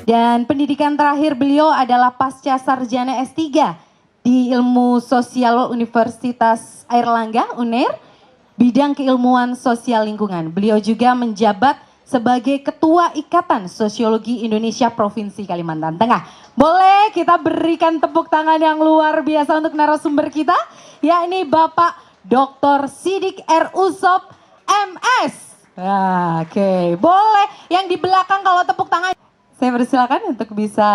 Dan pendidikan terakhir beliau adalah pasca sarjana S3 di Ilmu Sosial Universitas Airlangga, UNER, bidang keilmuan sosial lingkungan. Beliau juga menjabat sebagai Ketua Ikatan Sosiologi Indonesia Provinsi Kalimantan Tengah. Boleh kita berikan tepuk tangan yang luar biasa untuk narasumber kita, yakni Bapak Dr. Siddiq R. Usop, MS. Nah, oke, boleh yang di belakang kalau tepuk tangan. Saya persilakan untuk bisa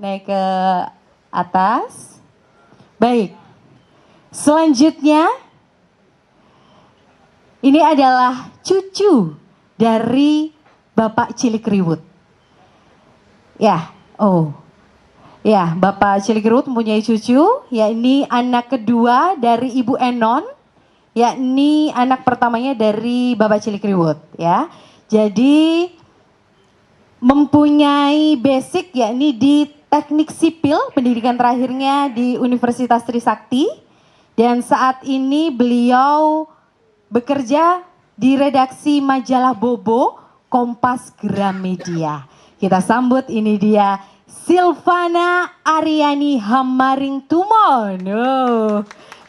naik ke atas. Baik, selanjutnya ini adalah cucu dari Bapak Cilikriwut. Ya, Bapak Cilikriwut mempunyai cucu, yakni anak kedua dari Ibu Enon, yakni anak pertamanya dari Bapak Cilikriwut. Ya, jadi mempunyai basic yakni di teknik sipil, pendidikan terakhirnya di Universitas Trisakti, dan saat ini beliau bekerja di redaksi majalah Bobo Kompas Gramedia. Kita sambut, ini dia Silvana Aryani Hamaring Tumon.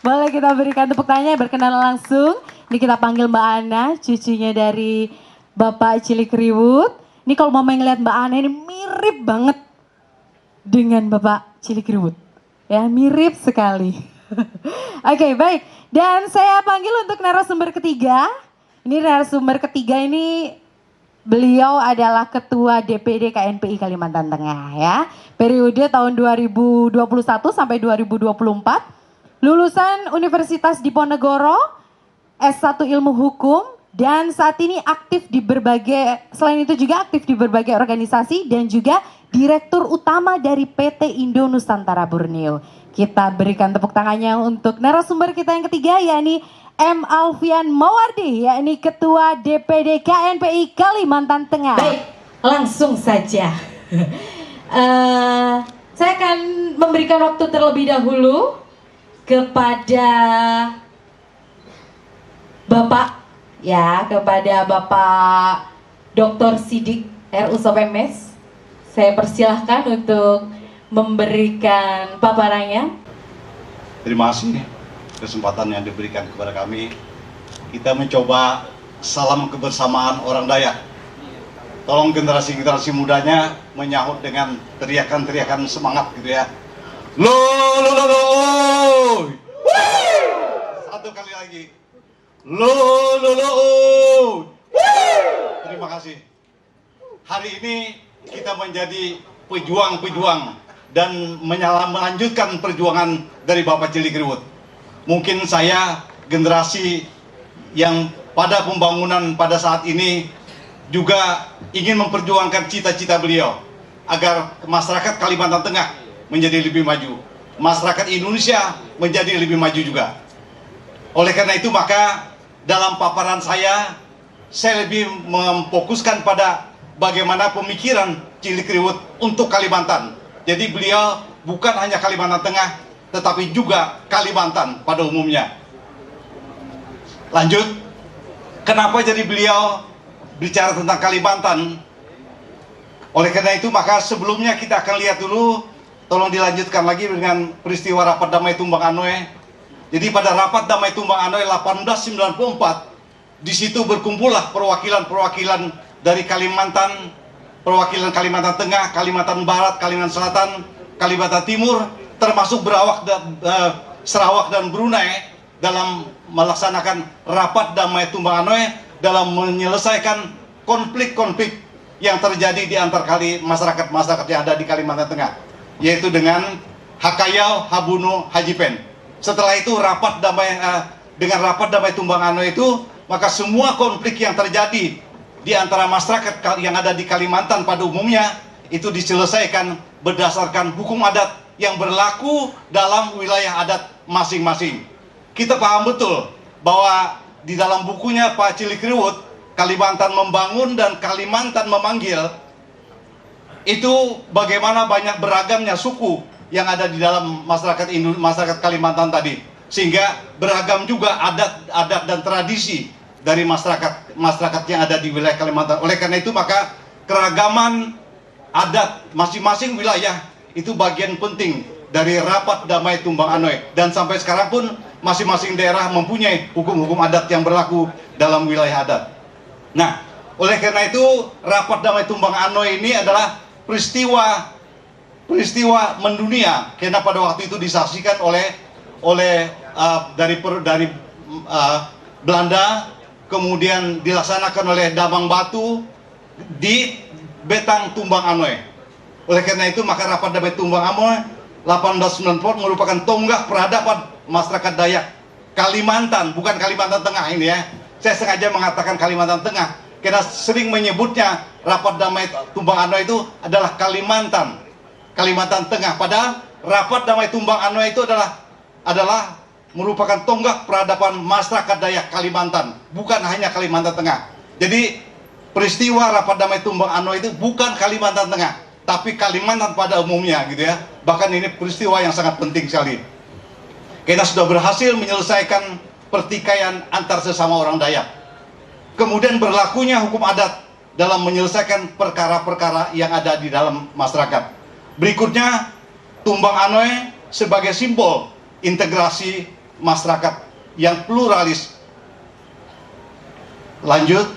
Boleh kita berikan tepuk tangannya, berkenalan langsung. Ini kita panggil Mbak Ana, cucunya dari Bapak Cilikriwut. Ini kalau mama ngeliat Mbak Ana ini mirip banget dengan Bapak Cilikriwut. Ya, mirip sekali. Oke, baik. Dan saya panggil untuk narasumber ketiga. Ini narasumber ketiga ini beliau adalah Ketua DPD KNPI Kalimantan Tengah ya. Periode tahun 2021 sampai 2024. Lulusan Universitas Diponegoro, S1 Ilmu Hukum. Dan saat ini aktif di berbagai, selain itu juga aktif di berbagai organisasi dan juga Direktur Utama dari PT Indo Nusantara Borneo. Kita berikan tepuk tangannya untuk narasumber kita yang ketiga, yakni M. Alfian Mawardi, yakni Ketua DPD KNPI Kalimantan Tengah. Baik, langsung saja. Saya akan memberikan waktu terlebih dahulu kepada kepada Bapak Dr. Siddiq R. Usop MS. Saya persilahkan untuk memberikan paparannya. Terima kasih kesempatan yang diberikan kepada kami. Kita mencoba salam kebersamaan orang Dayak. Tolong generasi-generasi mudanya menyahut dengan teriakan-teriakan semangat gitu ya. Lo. Satu kali lagi. Lo. Terima kasih. Hari ini kita menjadi pejuang-pejuang dan melanjutkan perjuangan dari Bapak Cilikriwut. Mungkin saya generasi yang pada pembangunan pada saat ini juga ingin memperjuangkan cita-cita beliau agar masyarakat Kalimantan Tengah menjadi lebih maju, masyarakat Indonesia menjadi lebih maju juga. Oleh karena itu maka dalam paparan saya lebih memfokuskan pada bagaimana pemikiran Cilikriwut untuk Kalimantan. Jadi beliau bukan hanya Kalimantan Tengah, tetapi juga Kalimantan pada umumnya. Lanjut, kenapa jadi beliau bicara tentang Kalimantan? Oleh karena itu maka sebelumnya kita akan lihat dulu, tolong dilanjutkan lagi dengan peristiwa Rapat Damai Tumbang Anoe. Jadi pada Rapat Damai Tumbang Anoe 1894, di situ berkumpullah perwakilan-perwakilan dari Kalimantan, perwakilan Kalimantan Tengah, Kalimantan Barat, Kalimantan Selatan, Kalimantan Timur, termasuk Sarawak dan Brunei dalam melaksanakan Rapat Damai Tumbang Anoe dalam menyelesaikan konflik-konflik yang terjadi di antar masyarakat yang ada di Kalimantan Tengah, yaitu dengan Hakayau, Habuno, Hajipen. Setelah itu dengan Rapat Damai Tumbang Anoe itu, maka semua konflik yang terjadi di antara masyarakat yang ada di Kalimantan pada umumnya itu diselesaikan berdasarkan hukum adat yang berlaku dalam wilayah adat masing-masing. Kita paham betul bahwa di dalam bukunya Pak Cilikriwut, Kalimantan Membangun dan Kalimantan Memanggil, itu bagaimana banyak beragamnya suku yang ada di dalam masyarakat Kalimantan tadi, sehingga beragam juga adat dan tradisi dari masyarakat yang ada di wilayah Kalimantan. Oleh karena itu maka keragaman adat masing-masing wilayah itu bagian penting dari rapat damai Tumbang Anoy, dan sampai sekarang pun masing-masing daerah mempunyai hukum-hukum adat yang berlaku dalam wilayah adat. Nah, oleh karena itu rapat damai Tumbang Anoy ini adalah peristiwa mendunia, karena pada waktu itu disaksikan dari Belanda, kemudian dilaksanakan oleh Damang Batu di Betang Tumbang Anoy. Oleh karena itu maka rapat damai Tumbang Anoy 1894 merupakan tonggak peradaban masyarakat Dayak Kalimantan, bukan Kalimantan Tengah ini ya. Saya sengaja mengatakan Kalimantan Tengah karena sering menyebutnya rapat damai Tumbang Anoy itu adalah Kalimantan Tengah. Padahal rapat damai Tumbang Anoy itu adalah merupakan tonggak peradaban masyarakat Dayak Kalimantan, bukan hanya Kalimantan Tengah. Jadi peristiwa rapat damai Tumbang Anoy itu bukan Kalimantan Tengah, tapi Kalimantan pada umumnya gitu ya. Bahkan ini peristiwa yang sangat penting sekali. Kita sudah berhasil menyelesaikan pertikaian antar sesama orang Dayak. Kemudian berlakunya hukum adat dalam menyelesaikan perkara-perkara yang ada di dalam masyarakat. Berikutnya, Tumbang Anoy sebagai simbol integrasi masyarakat yang pluralis. Lanjut.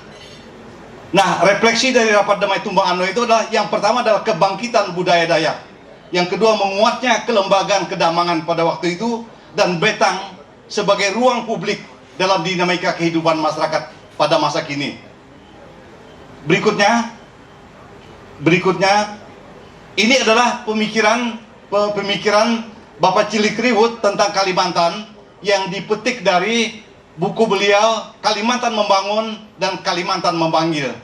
Nah, refleksi dari rapat damai Tumbang Anoy itu adalah yang pertama adalah kebangkitan budaya Dayak. Yang kedua, menguatnya kelembagaan kedamangan pada waktu itu, dan Betang sebagai ruang publik dalam dinamika kehidupan masyarakat pada masa kini. Berikutnya ini adalah pemikiran Bapak Cilikriwut tentang Kalimantan yang dipetik dari buku beliau Kalimantan Membangun dan Kalimantan Memanggil.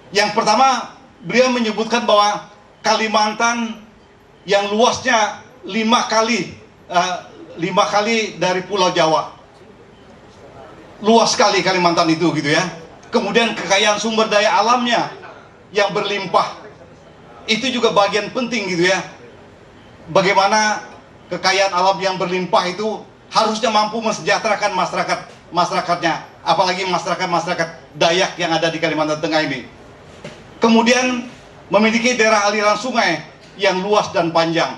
Yang pertama, beliau menyebutkan bahwa Kalimantan yang luasnya 5 kali dari Pulau Jawa. Luas sekali Kalimantan itu gitu ya. Kemudian kekayaan sumber daya alamnya yang berlimpah. Itu juga bagian penting gitu ya. Bagaimana kekayaan alam yang berlimpah itu harusnya mampu mensejahterakan masyarakatnya, apalagi masyarakat Dayak yang ada di Kalimantan Tengah ini. Kemudian memiliki daerah aliran sungai yang luas dan panjang.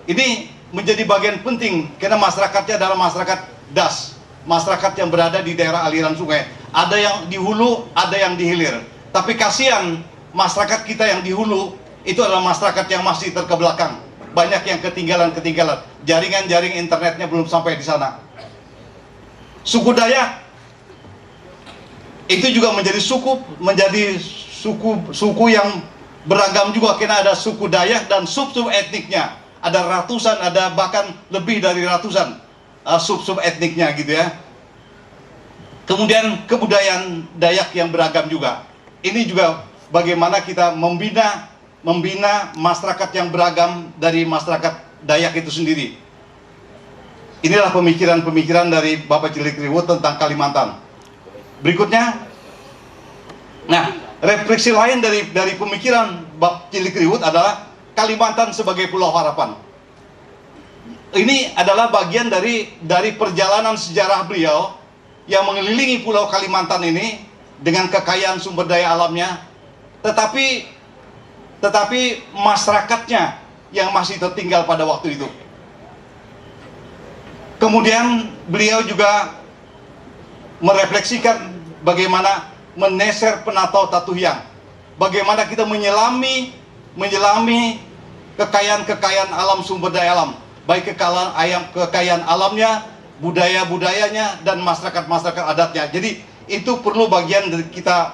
Ini menjadi bagian penting karena masyarakatnya adalah masyarakat das, masyarakat yang berada di daerah aliran sungai. Ada yang di hulu, ada yang di hilir. Tapi kasihan masyarakat kita yang di hulu itu adalah masyarakat yang masih terkebelakang. Banyak yang ketinggalan. Jaringan internetnya belum sampai di sana. Suku Dayak itu juga menjadi suku yang beragam juga, karena ada suku Dayak dan sub-sub etniknya. Ada ratusan, ada bahkan lebih dari ratusan sub-sub etniknya gitu ya. Kemudian kebudayaan Dayak yang beragam juga. Ini juga bagaimana kita membina masyarakat yang beragam dari masyarakat Dayak itu sendiri. Inilah pemikiran dari Bapak Cilikriwut tentang Kalimantan. Berikutnya, nah, refleksi lain dari pemikiran Bapak Cilikriwut adalah Kalimantan sebagai Pulau Harapan. Ini adalah bagian dari perjalanan sejarah beliau yang mengelilingi Pulau Kalimantan ini dengan kekayaan sumber daya alamnya, tetapi masyarakatnya yang masih tertinggal pada waktu itu. Kemudian beliau juga merefleksikan bagaimana meneser penatau Tatuhyang, bagaimana kita menyelami kekayaan alam, sumber daya alam, baik kekayaan alamnya, budayanya, dan masyarakat adatnya. Jadi itu perlu bagian dari kita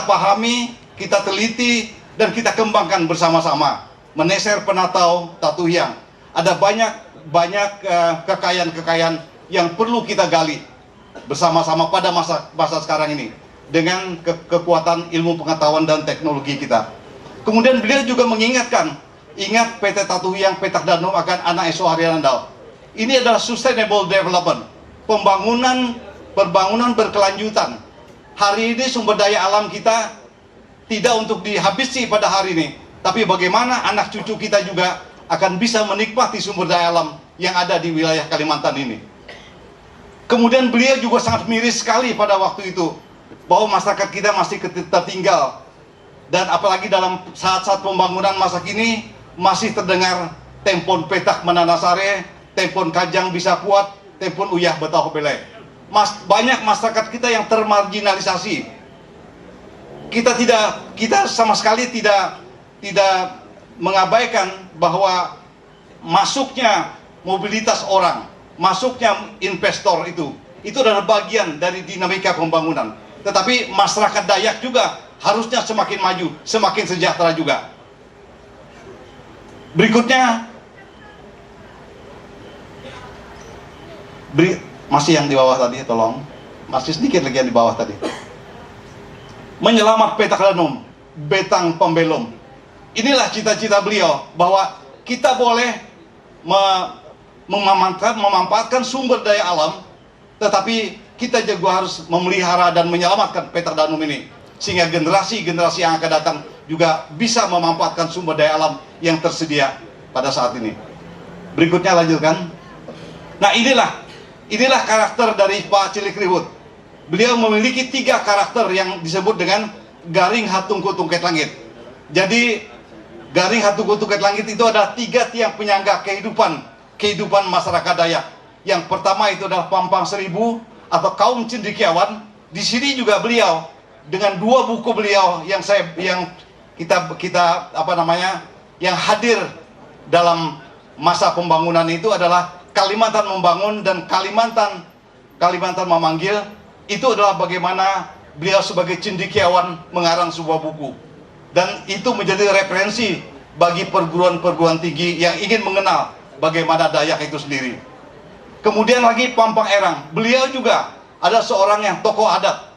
pahami, kita teliti, dan kita kembangkan bersama-sama. Meneser penatau Tatuhyang. Ada banyak kekayaan yang perlu kita gali bersama-sama pada masa sekarang ini dengan kekuatan ilmu pengetahuan dan teknologi kita. Kemudian beliau juga mengingatkan, ingat PT Tatuhyang Petak Danau akan anak Eso Haryanandao. Ini adalah sustainable development, pembangunan berkelanjutan. Hari ini sumber daya alam kita tidak untuk dihabisi pada hari ini, tapi bagaimana anak cucu kita juga akan bisa menikmati sumber daya alam yang ada di wilayah Kalimantan ini. Kemudian beliau juga sangat miris sekali pada waktu itu bahwa masyarakat kita masih tertinggal Dan apalagi dalam saat-saat pembangunan masa kini masih terdengar tempon petak menanasare, tempon kajang bisa kuat, tempon uyah betah belai. Banyak masyarakat kita yang termarginalisasi. Kita sama sekali tidak mengabaikan bahwa masuknya mobilitas orang, masuknya investor itu adalah bagian dari dinamika pembangunan. Tetapi masyarakat Dayak juga harusnya semakin maju, semakin sejahtera juga. Berikutnya, masih yang di bawah tadi, tolong. Masih sedikit lagi yang di bawah tadi. Menyelamat petak danum, betang pembelum. Inilah cita-cita beliau, bahwa kita boleh memanfaatkan sumber daya alam, tetapi kita juga harus memelihara dan menyelamatkan petak danum ini, sehingga generasi-generasi yang akan datang juga bisa memanfaatkan sumber daya alam yang tersedia pada saat ini. Berikutnya lanjutkan. Nah, inilah karakter dari Pak Cilikriwut. Beliau memiliki 3 karakter yang disebut dengan garing hatungku tungket langit. Jadi garing hatungku tungket langit itu adalah 3 tiang penyangga kehidupan masyarakat Dayak. Yang pertama itu adalah Pampang Seribu atau kaum cendekiawan. Di sini juga beliau dengan 2 buku beliau yang yang hadir dalam masa pembangunan itu adalah Kalimantan Membangun dan Kalimantan Memanggil. Itu adalah bagaimana beliau sebagai cendekiawan mengarang sebuah buku, dan itu menjadi referensi bagi perguruan-perguruan tinggi yang ingin mengenal bagaimana Dayak itu sendiri. Kemudian lagi Pampang Erang, beliau juga ada seorang yang tokoh adat.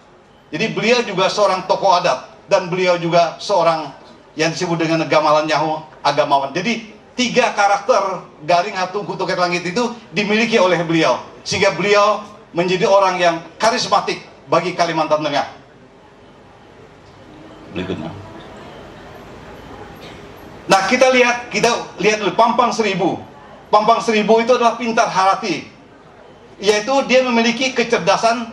Jadi beliau juga seorang tokoh adat, dan beliau juga seorang yang disebut dengan Gamalan Nyahu, agamawan. Jadi 3 karakter garing hatung kutuket langit itu dimiliki oleh beliau, sehingga beliau menjadi orang yang karismatik bagi Kalimantan Tengah. Berikutnya. Nah, kita lihat dulu Pampang Seribu. Pampang Seribu itu adalah pintar harati, yaitu dia memiliki kecerdasan.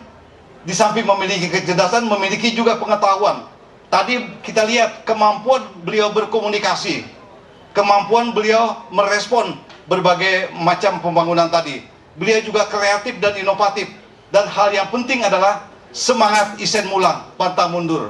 Di samping memiliki kecerdasan, memiliki juga pengetahuan. Tadi kita lihat kemampuan beliau berkomunikasi, kemampuan beliau merespon berbagai macam pembangunan tadi. Beliau juga kreatif dan inovatif. Dan hal yang penting adalah semangat isen mulang, pantang mundur.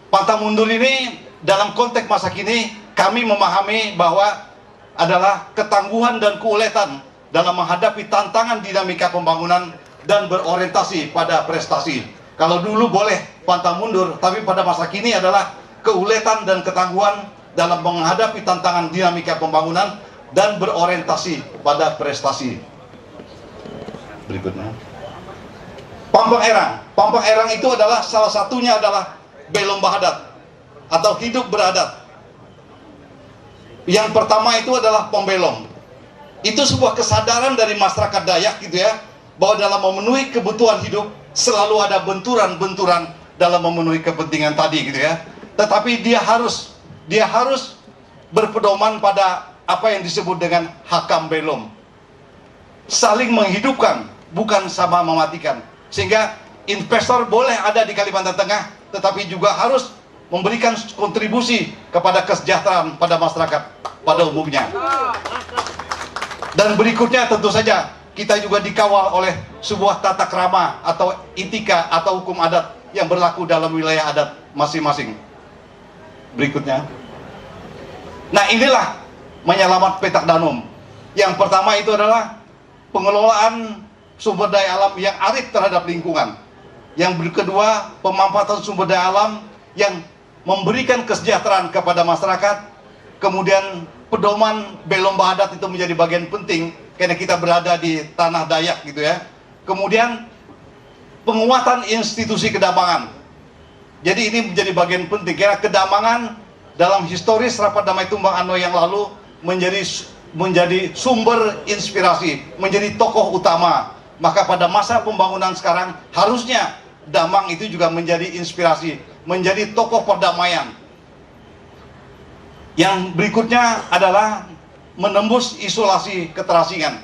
Pantang mundur ini dalam konteks masa kini kami memahami bahwa adalah ketangguhan dan keuletan dalam menghadapi tantangan dinamika pembangunan dan berorientasi pada prestasi. Kalau dulu boleh pantang mundur, tapi pada masa kini adalah keuletan dan ketangguhan dalam menghadapi tantangan dinamika pembangunan dan berorientasi pada prestasi. Berikutnya, Pampang Erang. Pampang Erang itu adalah salah satunya adalah belum bahadat atau hidup beradat. Yang pertama itu adalah pembelom. Itu sebuah kesadaran dari masyarakat Dayak gitu ya, bahwa dalam memenuhi kebutuhan hidup selalu ada benturan-benturan dalam memenuhi kepentingan tadi gitu ya. Tetapi dia harus berpedoman pada apa yang disebut dengan hakam belum. Saling menghidupkan, bukan sama mematikan. Sehingga investor boleh ada di Kalimantan Tengah, tetapi juga harus memberikan kontribusi kepada kesejahteraan pada masyarakat pada umumnya. Dan berikutnya tentu saja kita juga dikawal oleh sebuah tata krama atau etika atau hukum adat yang berlaku dalam wilayah adat masing-masing. Berikutnya. Nah, inilah menyelamat petak danum. Yang pertama itu adalah pengelolaan sumber daya alam yang arif terhadap lingkungan. Yang kedua, pemanfaatan sumber daya alam yang memberikan kesejahteraan kepada masyarakat. Kemudian pedoman belum bahadat itu menjadi bagian penting karena kita berada di tanah Dayak gitu ya. Kemudian penguatan institusi kedamangan. Jadi ini menjadi bagian penting karena kedamangan dalam historis Rapat Damai Tumbang Ano yang lalu menjadi sumber inspirasi, menjadi tokoh utama. Maka pada masa pembangunan sekarang harusnya Damang itu juga menjadi inspirasi, menjadi tokoh perdamaian. Yang berikutnya adalah menembus isolasi keterasingan.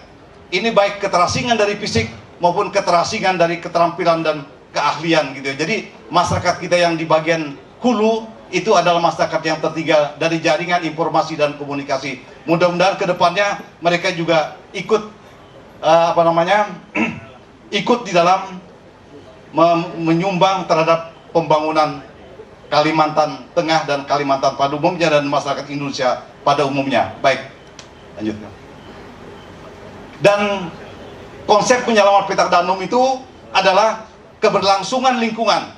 Ini baik keterasingan dari fisik maupun keterasingan dari keterampilan dan keahlian gitu ya. Jadi masyarakat kita yang di bagian hulu itu adalah masyarakat yang tertinggal dari jaringan informasi dan komunikasi. Mudah-mudahan kedepannya mereka juga ikut ikut di dalam menyumbang terhadap pembangunan Kalimantan Tengah dan Kalimantan pada umumnya dan masyarakat Indonesia pada umumnya. Baik, lanjutkan. Dan konsep penyelamat petak danum itu adalah keberlangsungan lingkungan,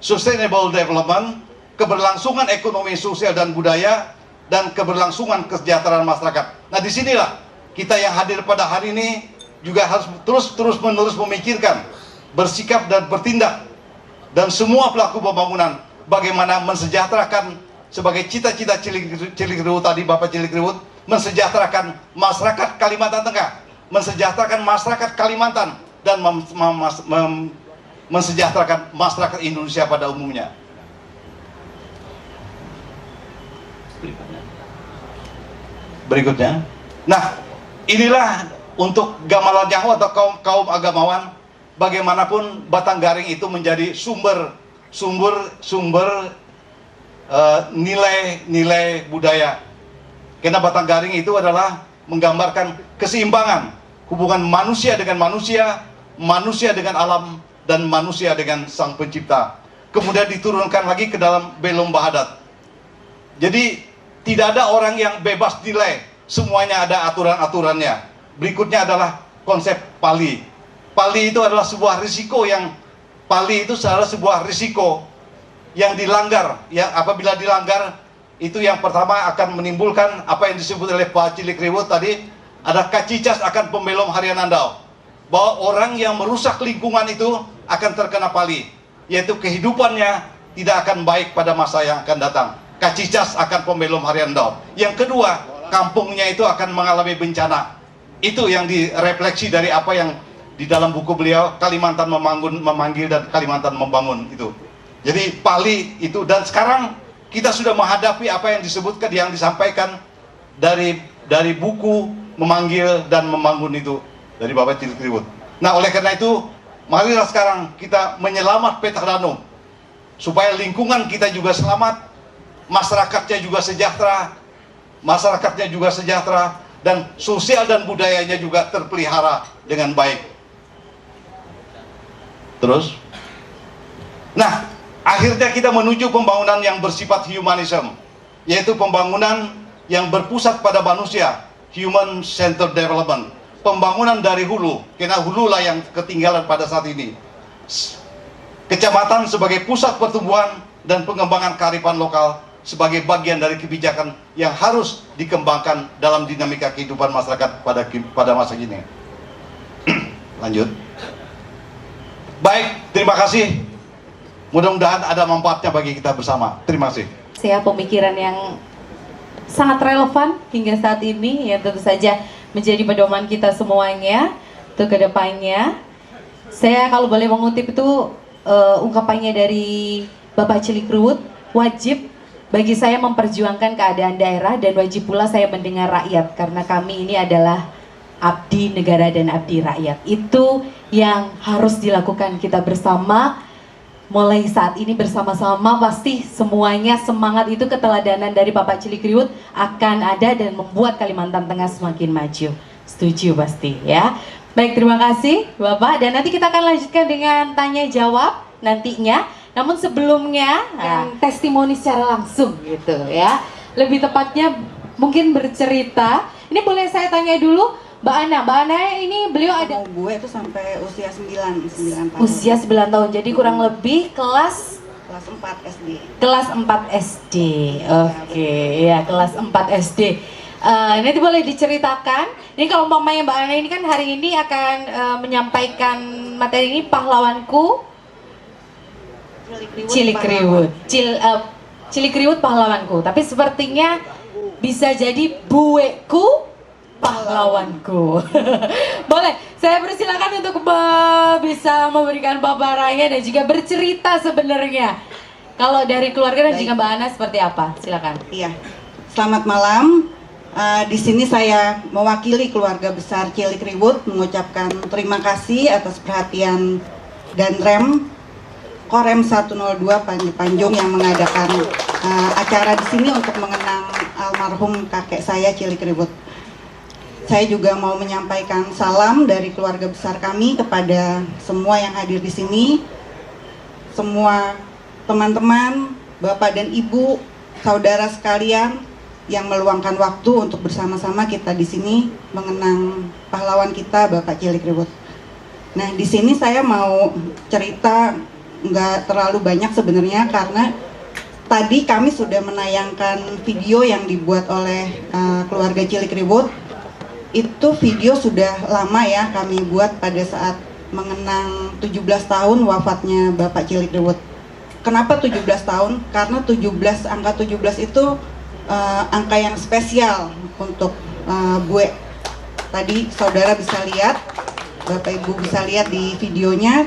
sustainable development, keberlangsungan ekonomi sosial dan budaya, dan keberlangsungan kesejahteraan masyarakat. Nah, disinilah kita yang hadir pada hari ini juga harus terus-menerus memikirkan, bersikap dan bertindak, dan semua pelaku pembangunan bagaimana mensejahterakan sebagai cita-cita Cilikriwut tadi, Bapak Cilikriwut, mensejahterakan masyarakat Kalimantan Tengah, mensejahterakan masyarakat Kalimantan, dan mensejahterakan masyarakat Indonesia pada umumnya. Berikutnya. Nah, inilah untuk Gamalan Nyahu atau kaum agamawan, bagaimanapun Batanggaring itu menjadi sumber nilai-nilai budaya. Karena Batanggaring itu adalah menggambarkan keseimbangan hubungan manusia dengan manusia, manusia dengan alam, dan manusia dengan Sang Pencipta. Kemudian diturunkan lagi ke dalam Belum Bahadat. Jadi tidak ada orang yang bebas nilai, semuanya ada aturan-aturannya. Berikutnya adalah konsep pali. Pali itu adalah sebuah risiko yang dilanggar. Yang apabila dilanggar, itu yang pertama akan menimbulkan apa yang disebut oleh Pak Cilikriwut tadi, ada kacicas akan pembelom harian Andau. Bahwa orang yang merusak lingkungan itu akan terkena pali, yaitu kehidupannya tidak akan baik pada masa yang akan datang. Kacicas akan pembelom harian Andau. Yang kedua, kampungnya itu akan mengalami bencana. Itu yang direfleksi dari apa yang di dalam buku beliau, Kalimantan Memanggil dan Kalimantan Membangun itu. Jadi pali itu, dan sekarang kita sudah menghadapi apa yang disebutkan, yang disampaikan dari buku Memanggil dan Membangun itu dari Bapak Cilikriwut. Nah, oleh karena itu, marilah sekarang kita menyelamat petak danum supaya lingkungan kita juga selamat, masyarakatnya juga sejahtera, dan sosial dan budayanya juga terpelihara dengan baik. Terus, nah, akhirnya kita menuju pembangunan yang bersifat humanism, yaitu pembangunan yang berpusat pada manusia, human centered development, pembangunan dari hulu, karena hulu lah yang ketinggalan pada saat ini. Kecamatan sebagai pusat pertumbuhan dan pengembangan kearifan lokal sebagai bagian dari kebijakan yang harus dikembangkan dalam dinamika kehidupan masyarakat pada masa kini. Lanjut. Baik, terima kasih. Mudah-mudahan ada manfaatnya bagi kita bersama. Terima kasih. Pemikiran yang sangat relevan hingga saat ini, yang tentu saja menjadi pedoman kita semuanya untuk kedepannya. Saya kalau boleh mengutip itu ungkapannya dari Bapak Cilikriwut, wajib bagi saya memperjuangkan keadaan daerah dan wajib pula saya mendengar rakyat, karena kami ini adalah abdi negara dan abdi rakyat. Itu yang harus dilakukan kita bersama. Mulai saat ini bersama-sama pasti semuanya semangat itu, keteladanan dari Bapak Cilikriwut akan ada dan membuat Kalimantan Tengah semakin maju. Setuju pasti ya. Baik, terima kasih Bapak, dan nanti kita akan lanjutkan dengan tanya jawab nantinya. Namun sebelumnya testimoni secara langsung gitu ya. Lebih tepatnya mungkin bercerita. Ini boleh saya tanya dulu Mbak Ana ini beliau ada gue itu sampai usia 9 tahun. Usia 9 tahun. Jadi kurang lebih kelas 4 SD. Kelas 4 SD. Oke, ya kelas 4 SD. Nanti boleh diceritakan. Ini kalau umpamanya Mbak Ana ini kan hari ini akan menyampaikan materi ini pahlawanku Cilikriwut. Cilikriwut pahlawanku. Tapi sepertinya bisa jadi bueku pahlawanku. Boleh, saya persilakan untuk bisa memberikan paparannya dan juga bercerita sebenarnya. Kalau dari keluarga dan juga Mbak Ana seperti apa? Silakan. Iya. Selamat malam. Di sini saya mewakili keluarga besar Cilikriwut mengucapkan terima kasih atas perhatian dan Korem 102 Panjung yang mengadakan acara di sini untuk mengenang almarhum kakek saya Cilik Riwut. Saya juga mau menyampaikan salam dari keluarga besar kami kepada semua yang hadir di sini, semua teman-teman, bapak dan ibu, saudara sekalian yang meluangkan waktu untuk bersama-sama kita di sini mengenang pahlawan kita, Bapak Cilik Riwut. Nah, di sini saya mau cerita nggak terlalu banyak sebenarnya karena tadi kami sudah menayangkan video yang dibuat oleh keluarga Cilik Riwut. Itu video sudah lama ya kami buat pada saat mengenang 17 tahun wafatnya Bapak Cilik Riwut. Kenapa 17 tahun? Karena angka 17 itu angka yang spesial untuk gue. Tadi saudara bisa lihat, Bapak Ibu bisa lihat di videonya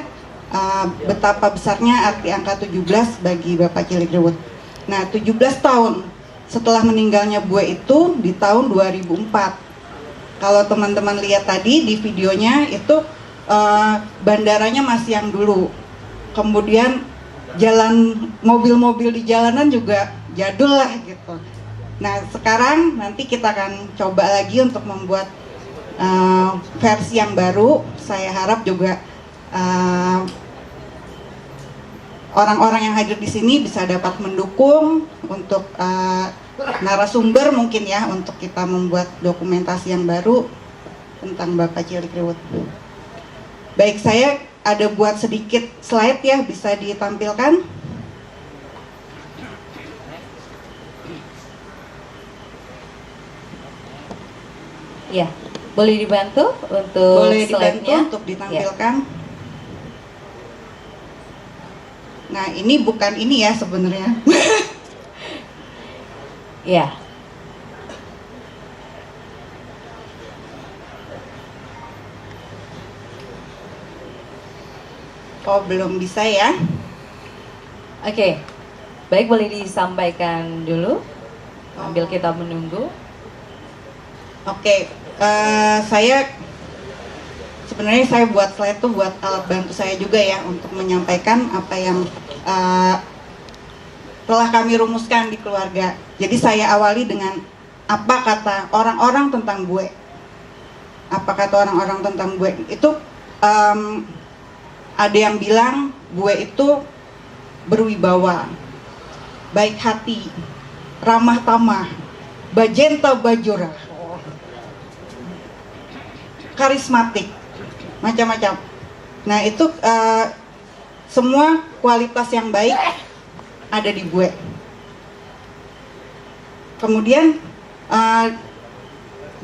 betapa besarnya arti angka 17 bagi Bapak Cilik Riwut. Nah, 17 tahun setelah meninggalnya gue itu di tahun 2004. Kalau teman-teman lihat tadi di videonya itu bandaranya masih yang dulu. Kemudian jalan mobil-mobil di jalanan juga jadul lah gitu. Nah, sekarang nanti kita akan coba lagi untuk membuat versi yang baru. Saya harap juga orang-orang yang hadir di sini bisa dapat mendukung untuk narasumber mungkin ya untuk kita membuat dokumentasi yang baru tentang Bapak Cilik Riwut. Baik, saya ada buat sedikit slide ya, bisa ditampilkan. Ya, boleh dibantu untuk Boleh dibantu slide-nya untuk ditampilkan. Ya. Nah, ini bukan ini ya sebenarnya. Ya. Oh, belum bisa ya? Oke. Baik, boleh disampaikan dulu sambil kita menunggu. Oke, saya sebenarnya buat slide itu buat alat bantu saya juga ya untuk menyampaikan apa yang telah kami rumuskan di keluarga. Jadi saya awali dengan apa kata orang-orang tentang gue. Apa kata orang-orang tentang gue? Itu ada yang bilang gue itu berwibawa, baik hati, ramah tamah, bajenta bajura, karismatik, macam-macam. Nah, itu semua kualitas yang baik ada di gue. Kemudian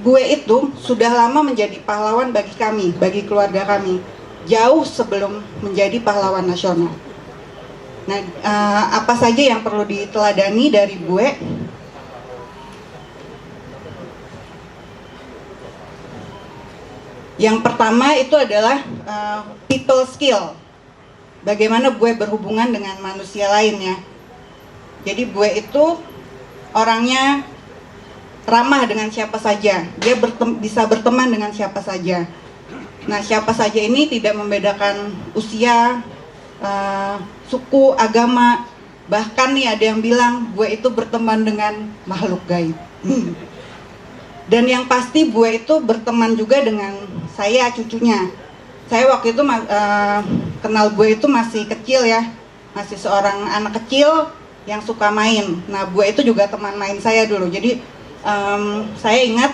gue itu sudah lama menjadi pahlawan bagi kami, bagi keluarga kami, jauh sebelum menjadi pahlawan nasional. Nah, apa saja yang perlu diteladani dari gue? Yang pertama itu adalah people skill. Bagaimana gue berhubungan dengan manusia lain ya. Jadi gue itu orangnya ramah dengan siapa saja. Dia bisa berteman dengan siapa saja. Nah, siapa saja ini tidak membedakan usia, suku, agama. Bahkan nih ada yang bilang gue itu berteman dengan makhluk gaib. Dan yang pasti gue itu berteman juga dengan saya, cucunya. Saya waktu itu kenal gue itu masih kecil ya. Masih seorang anak kecil yang suka main. Nah, gue itu juga teman main saya dulu. Jadi saya ingat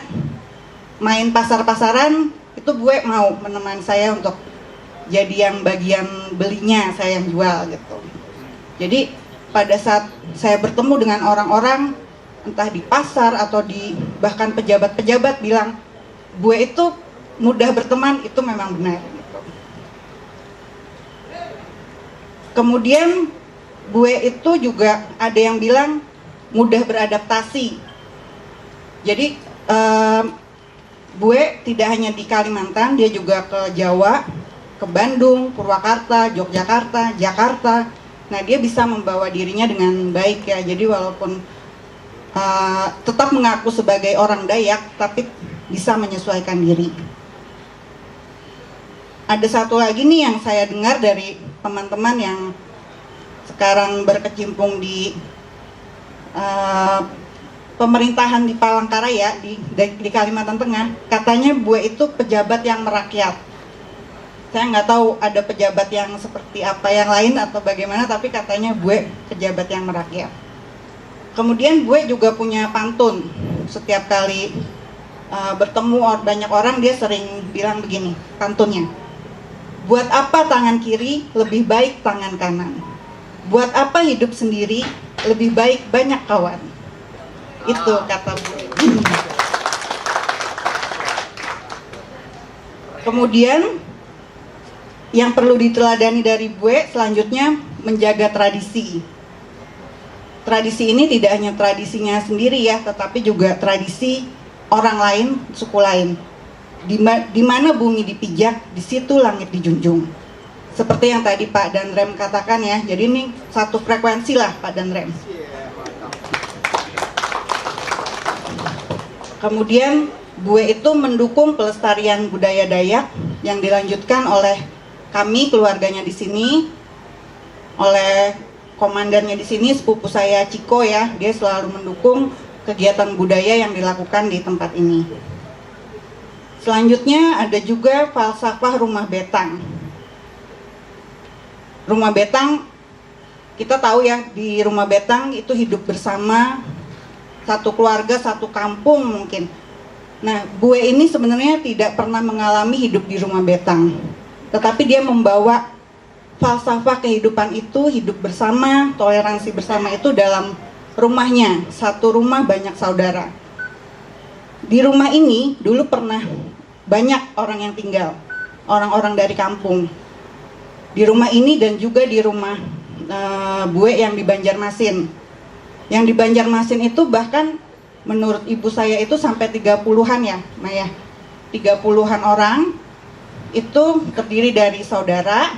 main pasar-pasaran itu gue mau menemani saya untuk jadi yang bagian belinya, saya yang jual gitu. Jadi pada saat saya bertemu dengan orang-orang entah di pasar atau di bahkan pejabat-pejabat bilang gue itu mudah berteman, itu memang benar gitu. Kemudian gue itu juga ada yang bilang mudah beradaptasi. Jadi gue tidak hanya di Kalimantan, dia juga ke Jawa, ke Bandung, Purwakarta, Yogyakarta, Jakarta. Nah, dia bisa membawa dirinya dengan baik ya. Jadi walaupun tetap mengaku sebagai orang Dayak, tapi bisa menyesuaikan diri. Ada satu lagi nih yang saya dengar dari teman-teman yang sekarang berkecimpung di eh, pemerintahan di Palangkaraya di Kalimantan Tengah, katanya Bue itu pejabat yang merakyat. Saya nggak tahu ada pejabat yang seperti apa yang lain atau bagaimana, tapi katanya Bue pejabat yang merakyat. Kemudian Bue juga punya pantun. Setiap kali bertemu banyak orang, dia sering bilang begini pantunnya. Buat apa tangan kiri, lebih baik tangan kanan. Buat apa hidup sendiri, lebih baik banyak kawan. Itu kata Bue. Kemudian yang perlu diteladani dari Bue selanjutnya menjaga tradisi. Tradisi ini tidak hanya tradisinya sendiri ya, tetapi juga tradisi orang lain, suku lain. Di mana bumi dipijak, di situ langit dijunjung. Seperti yang tadi Pak Danrem katakan ya, jadi ini satu frekuensi lah Pak Danrem. Kemudian Bue itu mendukung pelestarian budaya Dayak yang dilanjutkan oleh kami keluarganya di sini, oleh komandannya di sini, sepupu saya Ciko ya, dia selalu mendukung kegiatan budaya yang dilakukan di tempat ini. Selanjutnya ada juga falsafah rumah betang. Rumah betang, kita tahu ya, di rumah betang itu hidup bersama, satu keluarga, satu kampung mungkin. Nah, Bue ini sebenarnya tidak pernah mengalami hidup di rumah betang, tetapi dia membawa falsafah kehidupan itu, hidup bersama, toleransi bersama itu dalam rumahnya. Satu rumah banyak saudara. Di rumah ini dulu pernah banyak orang yang tinggal, orang-orang dari kampung. Di rumah ini dan juga di rumah Bue yang di Banjarmasin. Yang di Banjarmasin itu bahkan menurut ibu saya itu sampai 30-an ya, Maya. 30-an orang itu terdiri dari saudara.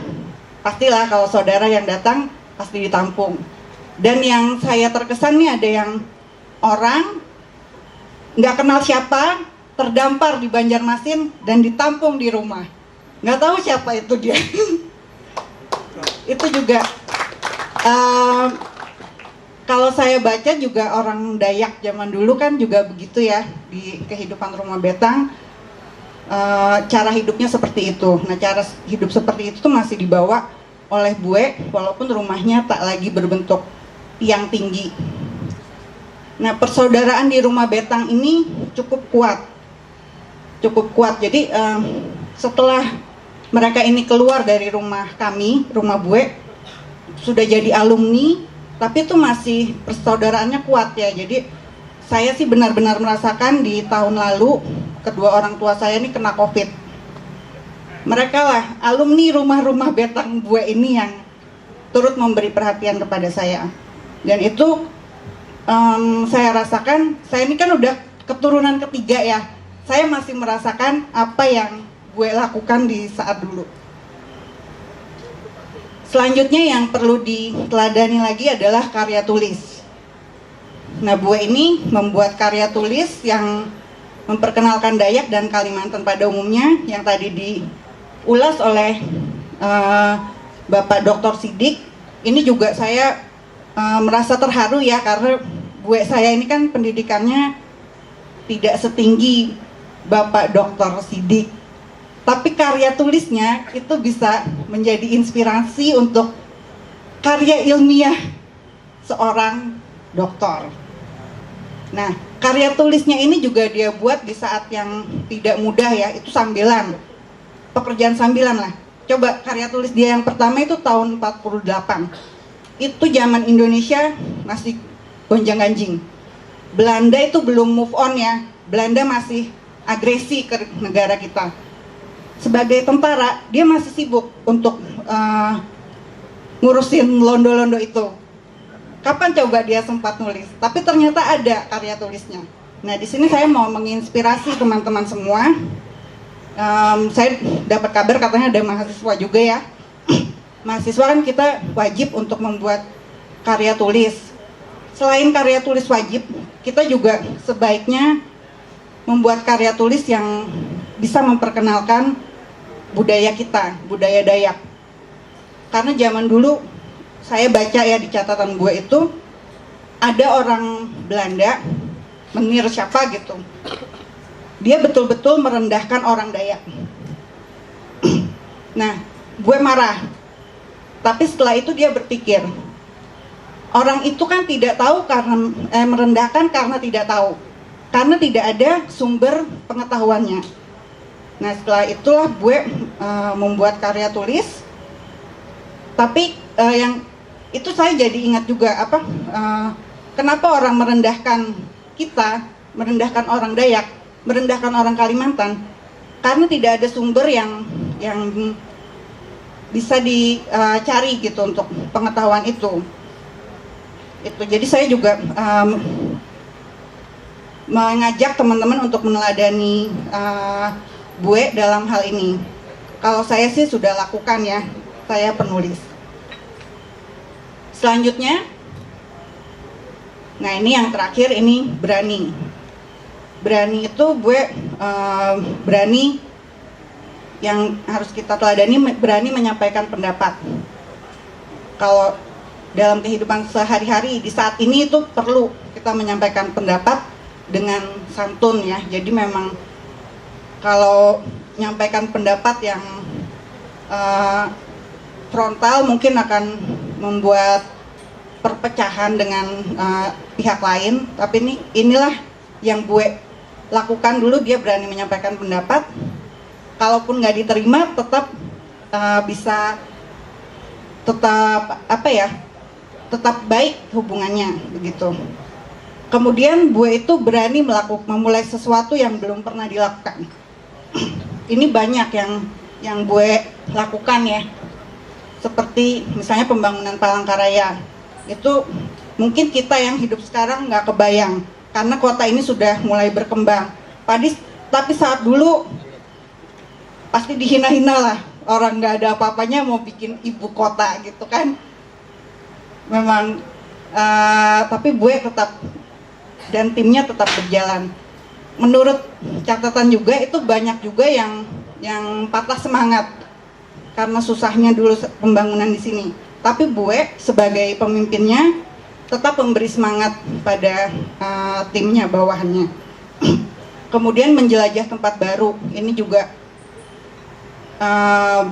Pastilah kalau saudara yang datang pasti ditampung. Dan yang saya terkesan nih, ada yang orang nggak kenal siapa terdampar di Banjarmasin dan ditampung di rumah. Nggak tahu siapa itu dia. Itu juga kalau saya baca juga orang Dayak zaman dulu kan juga begitu ya, di kehidupan rumah betang. Cara hidupnya seperti itu. Nah, cara hidup seperti itu tuh masih dibawa oleh Bue walaupun rumahnya tak lagi berbentuk tiang tinggi. Nah, persaudaraan di rumah betang ini cukup kuat. Jadi setelah mereka ini keluar dari rumah kami, rumah Bue, sudah jadi alumni, tapi itu masih persaudaraannya kuat ya. Jadi saya sih benar-benar merasakan di tahun lalu kedua orang tua saya ini kena COVID. Mereka lah alumni rumah-rumah betang Bue ini yang turut memberi perhatian kepada saya. Dan itu saya rasakan, saya ini kan udah keturunan ketiga ya. Saya masih merasakan apa yang Bue lakukan di saat dulu. Selanjutnya yang perlu diteladani lagi adalah karya tulis. Nah, Bue ini membuat karya tulis yang memperkenalkan Dayak dan Kalimantan pada umumnya, yang tadi diulas oleh Bapak Dr. Sidik. Ini juga saya merasa terharu ya, karena Bue saya ini kan pendidikannya tidak setinggi Bapak Dr. Sidik, tapi karya tulisnya itu bisa menjadi inspirasi untuk karya ilmiah seorang doktor. Nah, karya tulisnya ini juga dia buat di saat yang tidak mudah ya, itu sambilan, pekerjaan sambilan lah. Coba karya tulis dia yang pertama itu tahun 48. Itu zaman Indonesia masih gonjang-ganjing. Belanda itu belum move on ya, Belanda masih agresi ke negara kita. Sebagai tentara, dia masih sibuk untuk ngurusin londo-londo itu. Kapan coba dia sempat nulis? Tapi ternyata ada karya tulisnya. Nah, di sini saya mau menginspirasi teman-teman semua. Saya dapat kabar katanya ada mahasiswa juga ya. Mahasiswa kan kita wajib untuk membuat karya tulis. Selain karya tulis wajib, kita juga sebaiknya membuat karya tulis yang bisa memperkenalkan budaya kita, budaya Dayak. Karena zaman dulu saya baca ya di catatan gue itu, ada orang Belanda, menir siapa gitu, dia betul-betul merendahkan orang Dayak. Nah, gue marah. Tapi setelah itu dia berpikir, orang itu kan tidak tahu karena merendahkan karena tidak tahu, karena tidak ada sumber pengetahuannya. Nah, setelah itulah gue membuat karya tulis. Tapi yang itu saya jadi ingat juga kenapa orang merendahkan kita, merendahkan orang Dayak, merendahkan orang Kalimantan, karena tidak ada sumber yang bisa dicari gitu untuk pengetahuan itu. Jadi saya juga mengajak teman-teman untuk meneladani gue dalam hal ini. Kalau saya sih sudah lakukan ya, saya penulis. Selanjutnya, nah ini yang terakhir, ini berani. Berani itu gue berani, yang harus kita teladani, berani menyampaikan pendapat. Kalau dalam kehidupan sehari-hari di saat ini itu perlu kita menyampaikan pendapat dengan santun ya. Jadi memang kalau menyampaikan pendapat yang frontal mungkin akan membuat perpecahan dengan pihak lain. Tapi inilah yang gue lakukan dulu. Dia berani menyampaikan pendapat. Kalaupun nggak diterima, tetap bisa tetap baik hubungannya begitu. Kemudian gue itu berani memulai sesuatu yang belum pernah dilakukan. Ini banyak yang gue lakukan ya, seperti misalnya pembangunan Palangkaraya. Itu mungkin kita yang hidup sekarang nggak kebayang karena kota ini sudah mulai berkembang. Tapi saat dulu pasti dihina-hina lah, orang nggak ada apa-apanya mau bikin ibu kota gitu kan. Memang tapi gue tetap, dan timnya tetap berjalan. Menurut catatan juga itu banyak juga yang patah semangat karena susahnya dulu pembangunan di sini. Tapi gue sebagai pemimpinnya tetap memberi semangat pada timnya, bawahannya. Kemudian menjelajah tempat baru, ini juga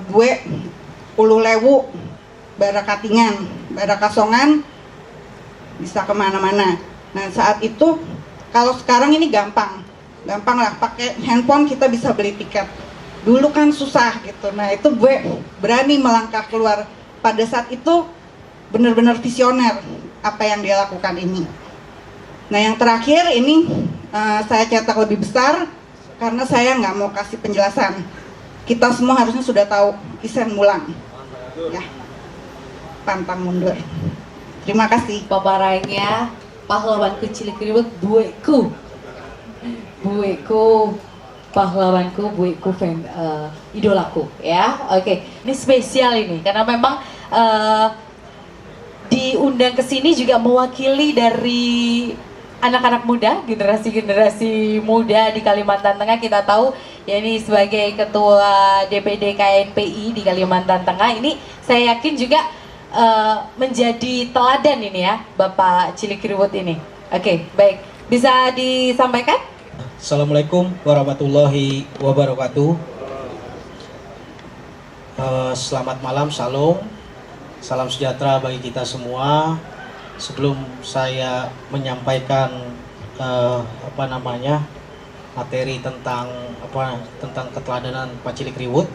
gue Ulu Lewu, Barakatingan, Barakasongan, bisa kemana-mana. Nah saat itu, kalau sekarang ini gampang lah, pakai handphone kita bisa beli tiket. Dulu kan susah gitu. Nah itu gue berani melangkah keluar. Pada saat itu benar-benar visioner apa yang dia lakukan ini. Nah yang terakhir ini saya cetak lebih besar karena saya nggak mau kasih penjelasan. Kita semua harusnya sudah tahu, Isen Mulang. Ya, pantang mundur. Terima kasih. Paparannya pahlawanku Cilikriwut, bueku, pahlawanku, bueku, idolaku, ya. Oke, ini spesial ini karena memang diundang ke sini juga mewakili dari anak-anak muda, generasi muda di Kalimantan Tengah. Kita tahu ya ini sebagai ketua DPD KNPI di Kalimantan Tengah, ini saya yakin juga menjadi teladan ini ya Bapak Cilikriwut ini. Oke, baik, bisa disampaikan? Assalamualaikum warahmatullahi wabarakatuh. Selamat malam, shalom, salam sejahtera bagi kita semua. Sebelum saya menyampaikan materi tentang keteladanan Pak Cilikriwut,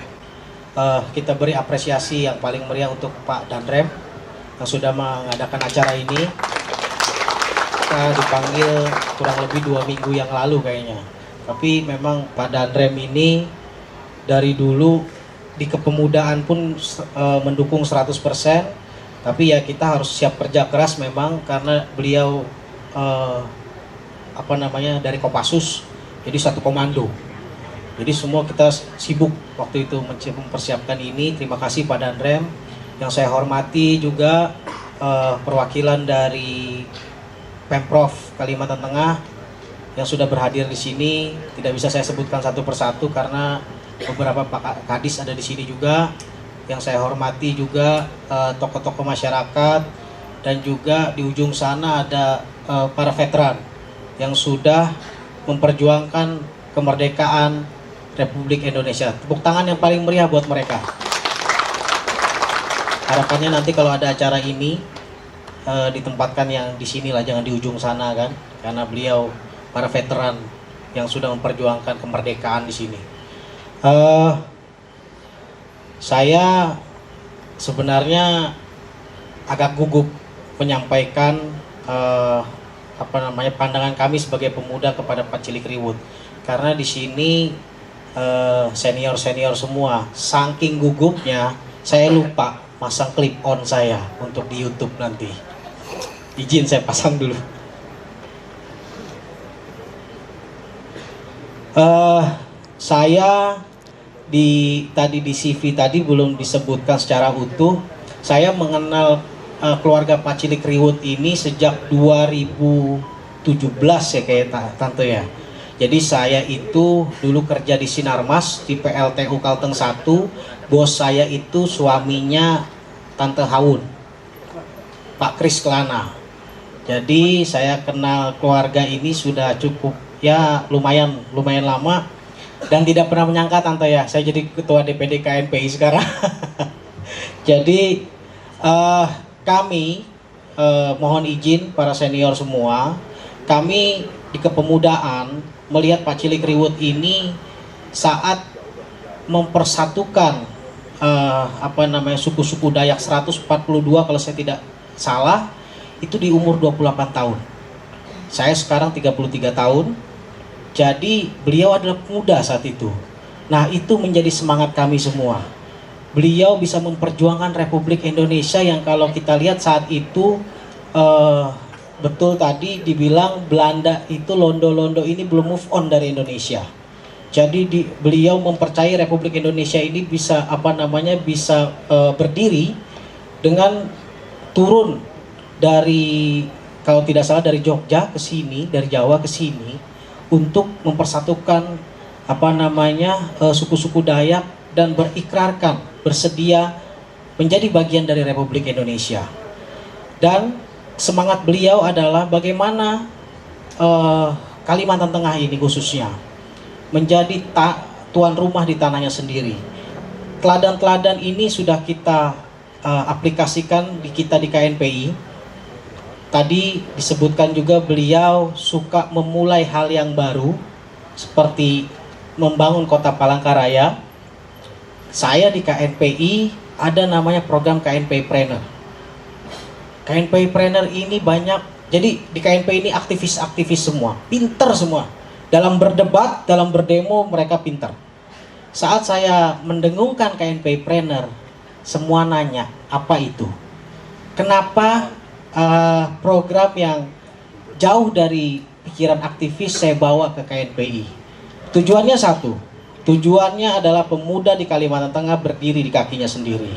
kita beri apresiasi yang paling meriah untuk Pak Danrem yang sudah mengadakan acara ini. Kita dipanggil kurang lebih 2 minggu yang lalu kayaknya. Tapi memang Pak Danrem ini dari dulu di kepemudaan pun mendukung 100%. Tapi ya kita harus siap kerja keras memang karena beliau dari Kopassus, jadi satu komando. Jadi semua kita sibuk waktu itu mempersiapkan ini. Terima kasih Pak Danrem. Yang saya hormati juga perwakilan dari Pemprov Kalimantan Tengah yang sudah berhadir di sini. Tidak bisa saya sebutkan satu persatu karena beberapa Pak Kadis ada di sini juga. Yang saya hormati juga tokoh-tokoh masyarakat dan juga di ujung sana ada para veteran yang sudah memperjuangkan kemerdekaan Republik Indonesia. Tepuk tangan yang paling meriah buat mereka. Harapannya nanti kalau ada acara ini ditempatkan yang di sini lah, jangan di ujung sana kan, karena beliau para veteran yang sudah memperjuangkan kemerdekaan di sini. Saya sebenarnya agak gugup menyampaikan pandangan kami sebagai pemuda kepada Pak Cilik Riwut, karena di sini senior semua. Saking gugupnya saya lupa pasang clip on saya untuk di YouTube nanti. Izin saya pasang dulu. Saya tadi di CV tadi belum disebutkan secara utuh. Saya mengenal keluarga Pak Cilik Riwut ini sejak 2017 ya kayak tante ya. Jadi saya itu dulu kerja di Sinarmas di PLTU Kalteng 1. Bos saya itu suaminya Tante Haun, Pak Kris Kelana. Jadi saya kenal keluarga ini sudah cukup ya lumayan lama, dan tidak pernah menyangka tante ya saya jadi ketua DPD KNPI sekarang. Jadi kami mohon izin para senior semua, kami di kepemudaan melihat Pak Cilik Riwut ini saat mempersatukan suku-suku Dayak 142 kalau saya tidak salah, itu di umur 28 tahun. Saya sekarang 33 tahun. Jadi beliau adalah pemuda saat itu. Nah, itu menjadi semangat kami semua. Beliau bisa memperjuangkan Republik Indonesia yang kalau kita lihat saat itu betul tadi dibilang Belanda itu londo-londo ini belum move on dari Indonesia. Jadi beliau mempercayai Republik Indonesia ini bisa berdiri dengan turun dari, kalau tidak salah dari Jogja ke sini, dari Jawa ke sini, untuk mempersatukan suku-suku Dayak dan berikrarkan bersedia menjadi bagian dari Republik Indonesia. Dan semangat beliau adalah bagaimana Kalimantan Tengah ini khususnya menjadi tuan rumah di tanahnya sendiri. Teladan-teladan ini sudah kita aplikasikan di KNPI. Tadi disebutkan juga beliau suka memulai hal yang baru seperti membangun kota Palangkaraya. Saya di KNPI ada namanya program KNPI Planner. KNPI Planner ini banyak, jadi di KNPI ini aktivis-aktivis semua, pinter semua. Dalam berdebat, dalam berdemo mereka pinter. Saat saya mendengungkan KNPI Planner, semua nanya, apa itu? Kenapa program yang jauh dari pikiran aktivis saya bawa ke KNPI? Tujuannya satu, tujuannya adalah pemuda di Kalimantan Tengah berdiri di kakinya sendiri.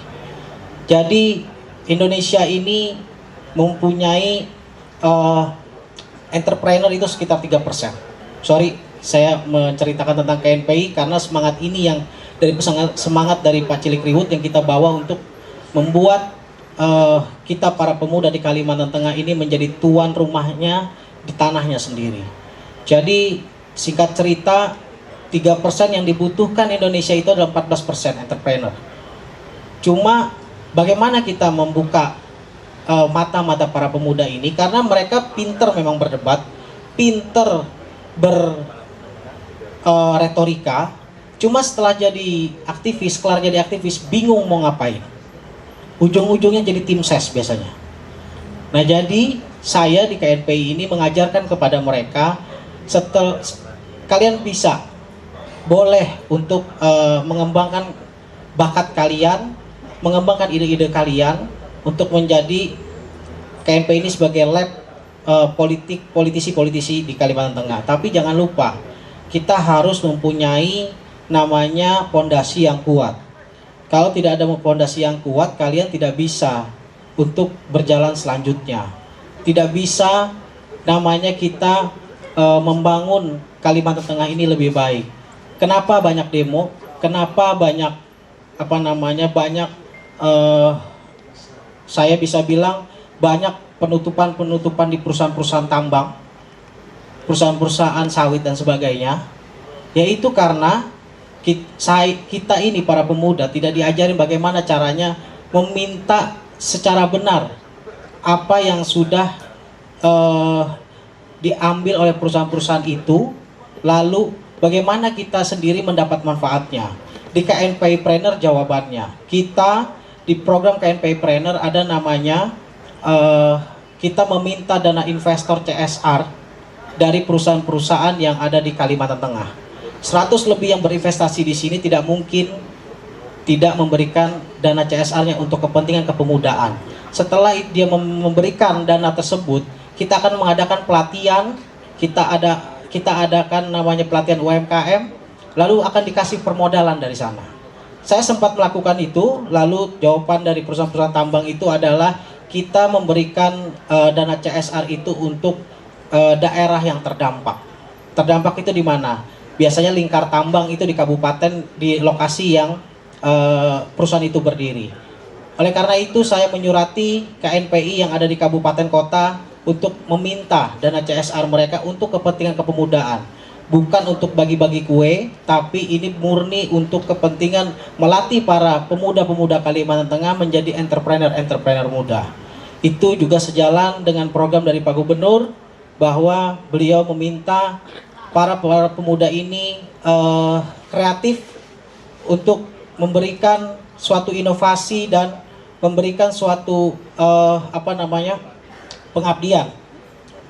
Jadi Indonesia ini mempunyai entrepreneur itu sekitar 3%. Sorry, saya menceritakan tentang KNPI karena semangat ini yang semangat dari Pak Cilik Riwut yang kita bawa untuk membuat kita para pemuda di Kalimantan Tengah ini menjadi tuan rumahnya di tanahnya sendiri. Jadi singkat cerita, 3% yang dibutuhkan Indonesia itu adalah 14% entrepreneur. Cuma bagaimana kita membuka mata-mata para pemuda ini, karena mereka pinter memang berdebat, pinter retorika. Cuma setelah jadi aktivis, kelar jadi aktivis, bingung mau ngapain. Ujung-ujungnya jadi tim ses biasanya. Nah, jadi saya di KNPI ini mengajarkan kepada mereka, kalian bisa, boleh untuk mengembangkan bakat kalian, mengembangkan ide-ide kalian untuk menjadi KNPI ini sebagai lab politisi-politisi di Kalimantan Tengah. Tapi jangan lupa, kita harus mempunyai namanya fondasi yang kuat. Kalau tidak ada fondasi yang kuat, kalian tidak bisa untuk berjalan selanjutnya. Tidak bisa namanya kita membangun Kalimantan Tengah ini lebih baik. Kenapa banyak demo? Kenapa banyak banyak saya bisa bilang banyak penutupan di perusahaan-perusahaan tambang, perusahaan-perusahaan sawit dan sebagainya, yaitu karena kita ini para pemuda tidak diajarin bagaimana caranya meminta secara benar apa yang sudah diambil oleh perusahaan-perusahaan itu, lalu bagaimana kita sendiri mendapat manfaatnya. Di KNPI Planner jawabannya, kita di program KNPI Planner ada namanya kita meminta dana investor CSR dari perusahaan-perusahaan yang ada di Kalimantan Tengah. 100 lebih yang berinvestasi di sini tidak mungkin tidak memberikan dana CSR-nya untuk kepentingan kepemudaan. Setelah dia memberikan dana tersebut, kita akan mengadakan pelatihan, kita adakan namanya pelatihan UMKM, lalu akan dikasih permodalan dari sana. Saya sempat melakukan itu, lalu jawaban dari perusahaan-perusahaan tambang itu adalah kita memberikan dana CSR itu untuk daerah yang terdampak. Terdampak itu di mana? Biasanya lingkar tambang itu di kabupaten, di lokasi yang perusahaan itu berdiri. Oleh karena itu saya menyurati KNPI yang ada di kabupaten kota untuk meminta dana CSR mereka untuk kepentingan kepemudaan. Bukan untuk bagi-bagi kue, tapi ini murni untuk kepentingan melatih para pemuda-pemuda Kalimantan Tengah menjadi entrepreneur muda. Itu juga sejalan dengan program dari Pak Gubernur, bahwa beliau meminta para pemuda ini kreatif untuk memberikan suatu inovasi dan memberikan suatu pengabdian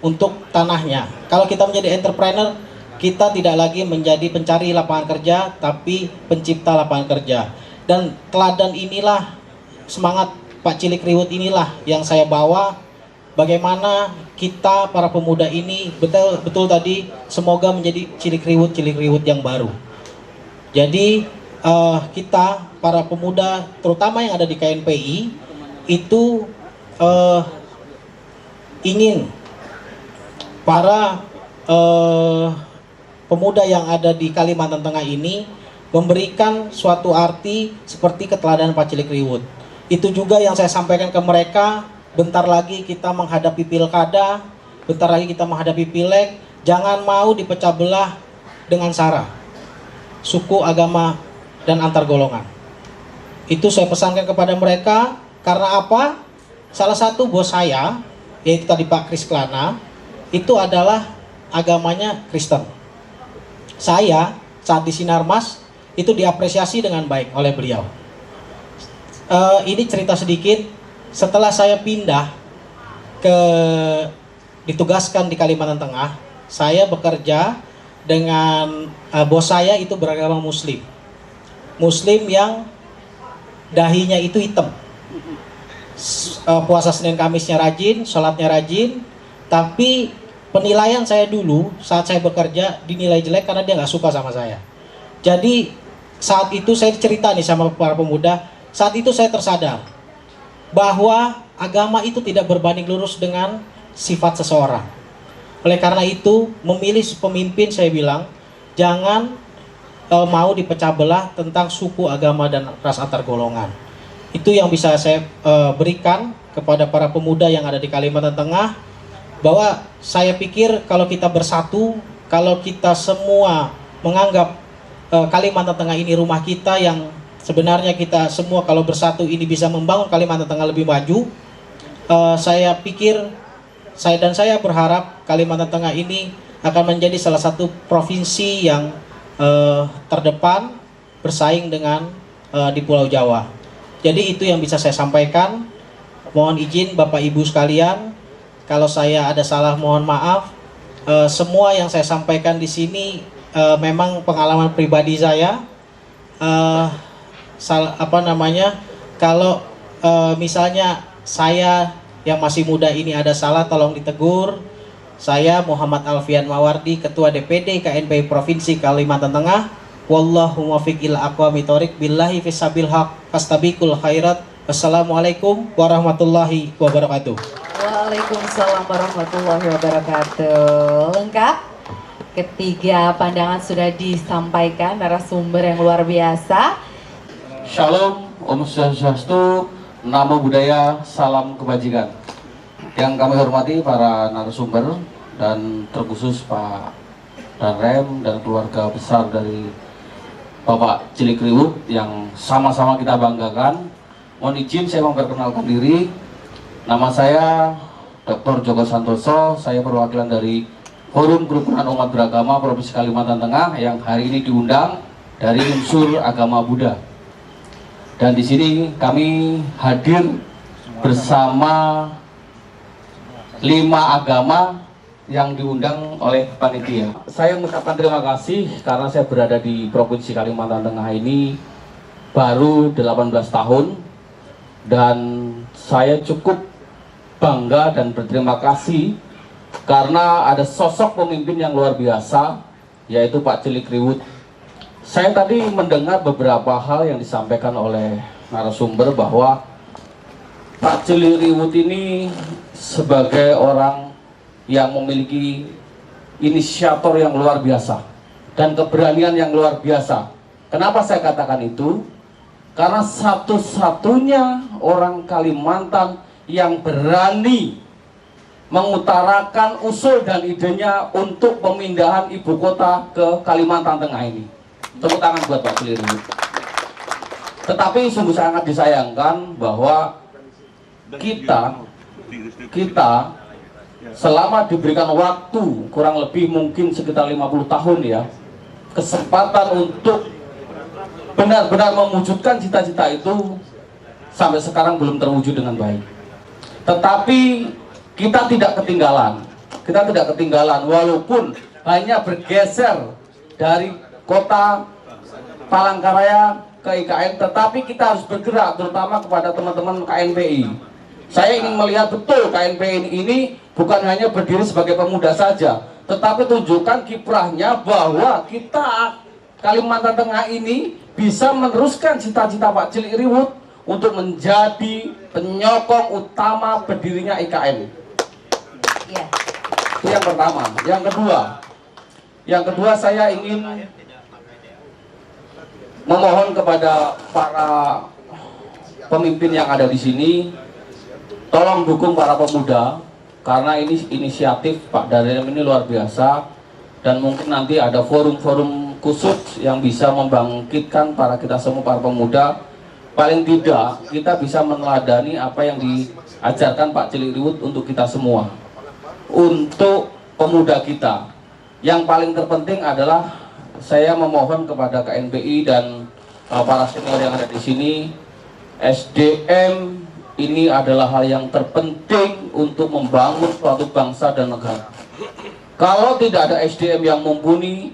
untuk tanahnya. Kalau kita menjadi entrepreneur, kita tidak lagi menjadi pencari lapangan kerja, tapi pencipta lapangan kerja. Dan teladan inilah, semangat Pak Cilik Riwut inilah yang saya bawa. Bagaimana kita para pemuda ini betul tadi semoga menjadi Cilik Riwut yang baru. Jadi kita para pemuda terutama yang ada di KNPI itu ingin para pemuda yang ada di Kalimantan Tengah ini memberikan suatu arti seperti keteladanan Pak Cilik Riwut. Itu juga yang saya sampaikan ke mereka. Bentar lagi kita menghadapi pilkada, bentar lagi kita menghadapi pileg. Jangan mau dipecah belah dengan sara, suku, agama, dan antar golongan. Itu saya pesankan kepada mereka. Karena apa? Salah satu bos saya, yaitu tadi Pak Kris Klana, itu adalah agamanya Kristen. Saya saat di Sinarmas itu diapresiasi dengan baik oleh beliau. Ini cerita sedikit. Setelah saya pindah ditugaskan di Kalimantan Tengah, saya bekerja dengan bos saya itu beragama Muslim. Muslim yang dahinya itu hitam. Puasa Senin Kamisnya rajin, sholatnya rajin, tapi penilaian saya dulu saat saya bekerja dinilai jelek karena dia nggak suka sama saya. Jadi saat itu saya cerita nih sama para pemuda, saat itu saya tersadar bahwa agama itu tidak berbanding lurus dengan sifat seseorang. Oleh karena itu memilih pemimpin saya bilang jangan mau dipecah belah tentang suku, agama, dan ras antar golongan. Itu yang bisa saya berikan kepada para pemuda yang ada di Kalimantan Tengah, bahwa saya pikir kalau kita bersatu, kalau kita semua menganggap Kalimantan Tengah ini rumah kita, yang sebenarnya kita semua kalau bersatu ini bisa membangun Kalimantan Tengah lebih maju. Saya pikir, saya berharap Kalimantan Tengah ini akan menjadi salah satu provinsi yang terdepan bersaing dengan di Pulau Jawa. Jadi itu yang bisa saya sampaikan. Mohon izin Bapak Ibu sekalian, kalau saya ada salah mohon maaf. Semua yang saya sampaikan di sini memang pengalaman pribadi saya. Kalau misalnya saya yang masih muda ini ada salah, tolong ditegur. Saya Muhammad Alfian Mawardi, Ketua DPD KNPI Provinsi Kalimantan Tengah. Wallahu muwaffiq ila aqwamit thoriq, billahi fisabil haq, fastabiqul khairat. Wassalamualaikum warahmatullahi wabarakatuh. Waalaikumsalam warahmatullahi wabarakatuh. Lengkap? Ketiga pandangan sudah disampaikan narasumber yang luar biasa. Shalom, Om Swastiastu, Namo Buddhaya, salam kebajikan. Yang kami hormati para narasumber dan terkhusus Pak Danrem dan keluarga besar dari Bapak Cilik Riwut yang sama-sama kita banggakan. Mohon izin saya memperkenalkan diri. Nama saya Dr. Joko Santoso. Saya perwakilan dari Forum Kerukunan Umat Beragama Provinsi Kalimantan Tengah yang hari ini diundang dari unsur agama Buddha. Dan di sini kami hadir bersama 5 agama yang diundang oleh panitia. Saya mengucapkan terima kasih karena saya berada di Provinsi Kalimantan Tengah ini baru 18 tahun dan saya cukup bangga dan berterima kasih karena ada sosok pemimpin yang luar biasa yaitu Pak Cilik Riwut. Saya tadi mendengar beberapa hal yang disampaikan oleh narasumber bahwa Pak Cilik Riwut ini sebagai orang yang memiliki inisiator yang luar biasa dan keberanian yang luar biasa. Kenapa saya katakan itu? Karena satu-satunya orang Kalimantan yang berani mengutarakan usul dan idenya untuk pemindahan ibu kota ke Kalimantan Tengah ini. Tepuk tangan buat Pak Cilik Riwut. Tetapi sungguh sangat disayangkan bahwa kita selama diberikan waktu kurang lebih mungkin sekitar 50 tahun ya, kesempatan untuk benar-benar mewujudkan cita-cita itu sampai sekarang belum terwujud dengan baik. Tetapi kita tidak ketinggalan walaupun hanya bergeser dari kota Palangkaraya ke IKN, tetapi kita harus bergerak terutama kepada teman-teman KNPI. Saya ingin melihat betul KNPI ini bukan hanya berdiri sebagai pemuda saja, tetapi tunjukkan kiprahnya bahwa kita Kalimantan Tengah ini bisa meneruskan cita-cita Pak Cilik Riwut untuk menjadi penyokong utama berdirinya IKN. Ya. Itu yang pertama. Yang kedua saya ingin memohon kepada para pemimpin yang ada di sini, tolong dukung para pemuda karena ini inisiatif Pak Danrem ini luar biasa dan mungkin nanti ada forum-forum khusus yang bisa membangkitkan kita semua para pemuda. Paling tidak kita bisa meneladani apa yang diajarkan Pak Cilik Riwut untuk kita semua, untuk pemuda kita. Yang paling terpenting adalah saya memohon kepada KNPI dan para senior yang ada di sini, SDM ini adalah hal yang terpenting untuk membangun suatu bangsa dan negara. Kalau tidak ada SDM yang mumpuni,